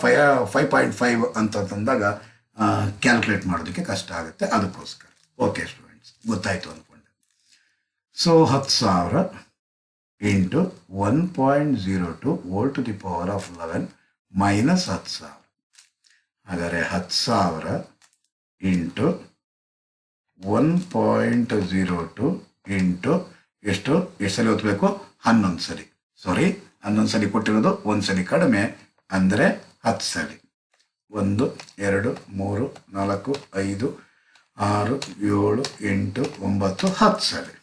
5.5 ಅಂತ ತಂದಾಗ ಕ್ಯಾಲ್ಕುಲೇಟ್ ಮಾಡೋದಕ್ಕೆ ಕಷ್ಟ ಆಗುತ್ತೆ. ಅದಕ್ಕೋಸ್ಕರ. ಓಕೆ ಸ್ಟೂಡೆಂಟ್ಸ್, ಗೊತ್ತಾಯ್ತು ಅಂದ್ಕೊಂಡೆ. So 10,000 into 1.02 whole to the power of 11 minus 10,000. ಹಾಗಾದರೆ 10,000 ಇಂಟು 1.02 ಇಂಟು ಎಷ್ಟು ಸಲ ಓದ್ಬೇಕು? 11 ಸರಿ. ಸಾರಿ, 11 ಸಲ ಕೊಟ್ಟಿರೋದು, 1 ಸಲ ಕಡಿಮೆ ಅಂದ್ರೆ 10 ಸಲ. 1 2 3 4 5 6 7 8 9 10 ಸರಿ.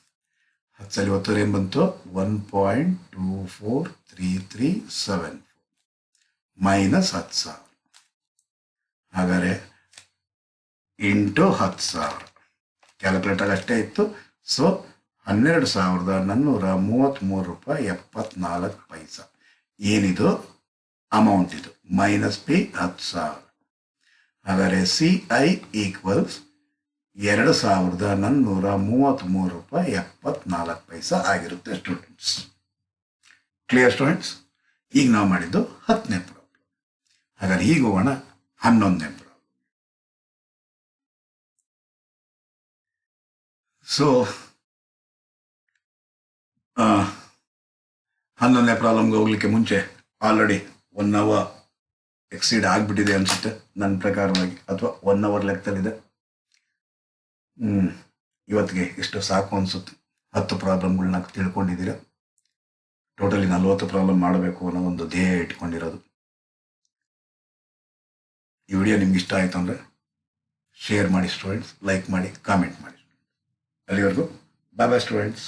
10 ಸಲ ಒತ್ತರೆ ಏನು ಬಂತು? 1.243374 ಮೈನಸ್ 10,000. ಹಾಗಾದರೆ ಇಂಟು 10,000 ಕ್ಯಾಲ್ಕುಲೇಟರ್ ಅಷ್ಟೇ ಇತ್ತು. ಸೊ 12,433 ರೂಪಾಯಿ 74 ಪೈಸಾ. ಏನಿದು ಅಮೌಂಟ್? ಇದು ಮೈನಸ್ ಪಿ 10,000. ಹಾಗಾದರೆ ಸಿ ಐ ಈಕ್ವಲ್ಸ್ 2,433 ರೂಪಾಯಿ 74 ಪೈಸಾ ಆಗಿರುತ್ತೆ ಸ್ಟೂಡೆಂಟ್ಸ್. Clear students? ಈಗ ನಾವು ಮಾಡಿದ್ದು 10ನೇ ಪ್ರಾಬ್ಲಮ್. ಹಾಗಾದ್ರೆ ಈಗ ಹೋಗೋಣ 11ನೇ ಪ್ರಾಬ್ಲಮ್. ಸೊ 11ನೇ ಪ್ರಾಬ್ಲಮ್ಗೆ ಹೋಗ್ಲಿಕ್ಕೆ ಮುಂಚೆ ಆಲ್ರೆಡಿ 1 ಅವರ್ ಎಕ್ಸೀಡ್ ಆಗಿಬಿಟ್ಟಿದೆ ಅನಿಸುತ್ತೆ ನನ್ನ ಪ್ರಕಾರವಾಗಿ, ಅಥವಾ 1 ಅವರ್ ಲೆಕ್ಕದಲ್ಲಿದೆ. ಇವತ್ತಿಗೆ ಇಷ್ಟು ಸಾಕು ಅನಿಸುತ್ತೆ. 10 ಪ್ರಾಬ್ಲಮ್ಗಳನ್ನ ತಿಳ್ಕೊಂಡಿದ್ದೀರಾ. ಟೋಟಲಿ 40 ಪ್ರಾಬ್ಲಮ್ ಮಾಡಬೇಕು ಅನ್ನೋ ಒಂದು ಧ್ಯೇಯ ಇಟ್ಕೊಂಡಿರೋದು. ಈ ವಿಡಿಯೋ ನಿಮ್ಗೆ ಇಷ್ಟ ಆಯಿತು ಅಂದರೆ ಶೇರ್ ಮಾಡಿ ಸ್ಟೂಡೆಂಟ್ಸ್, ಲೈಕ್ ಮಾಡಿ, ಕಾಮೆಂಟ್ ಮಾಡಿ. ಅಲ್ಲಿವರೆಗೂ ಬಾಯ್ ಬಾಯ್ ಸ್ಟೂಡೆಂಟ್ಸ್.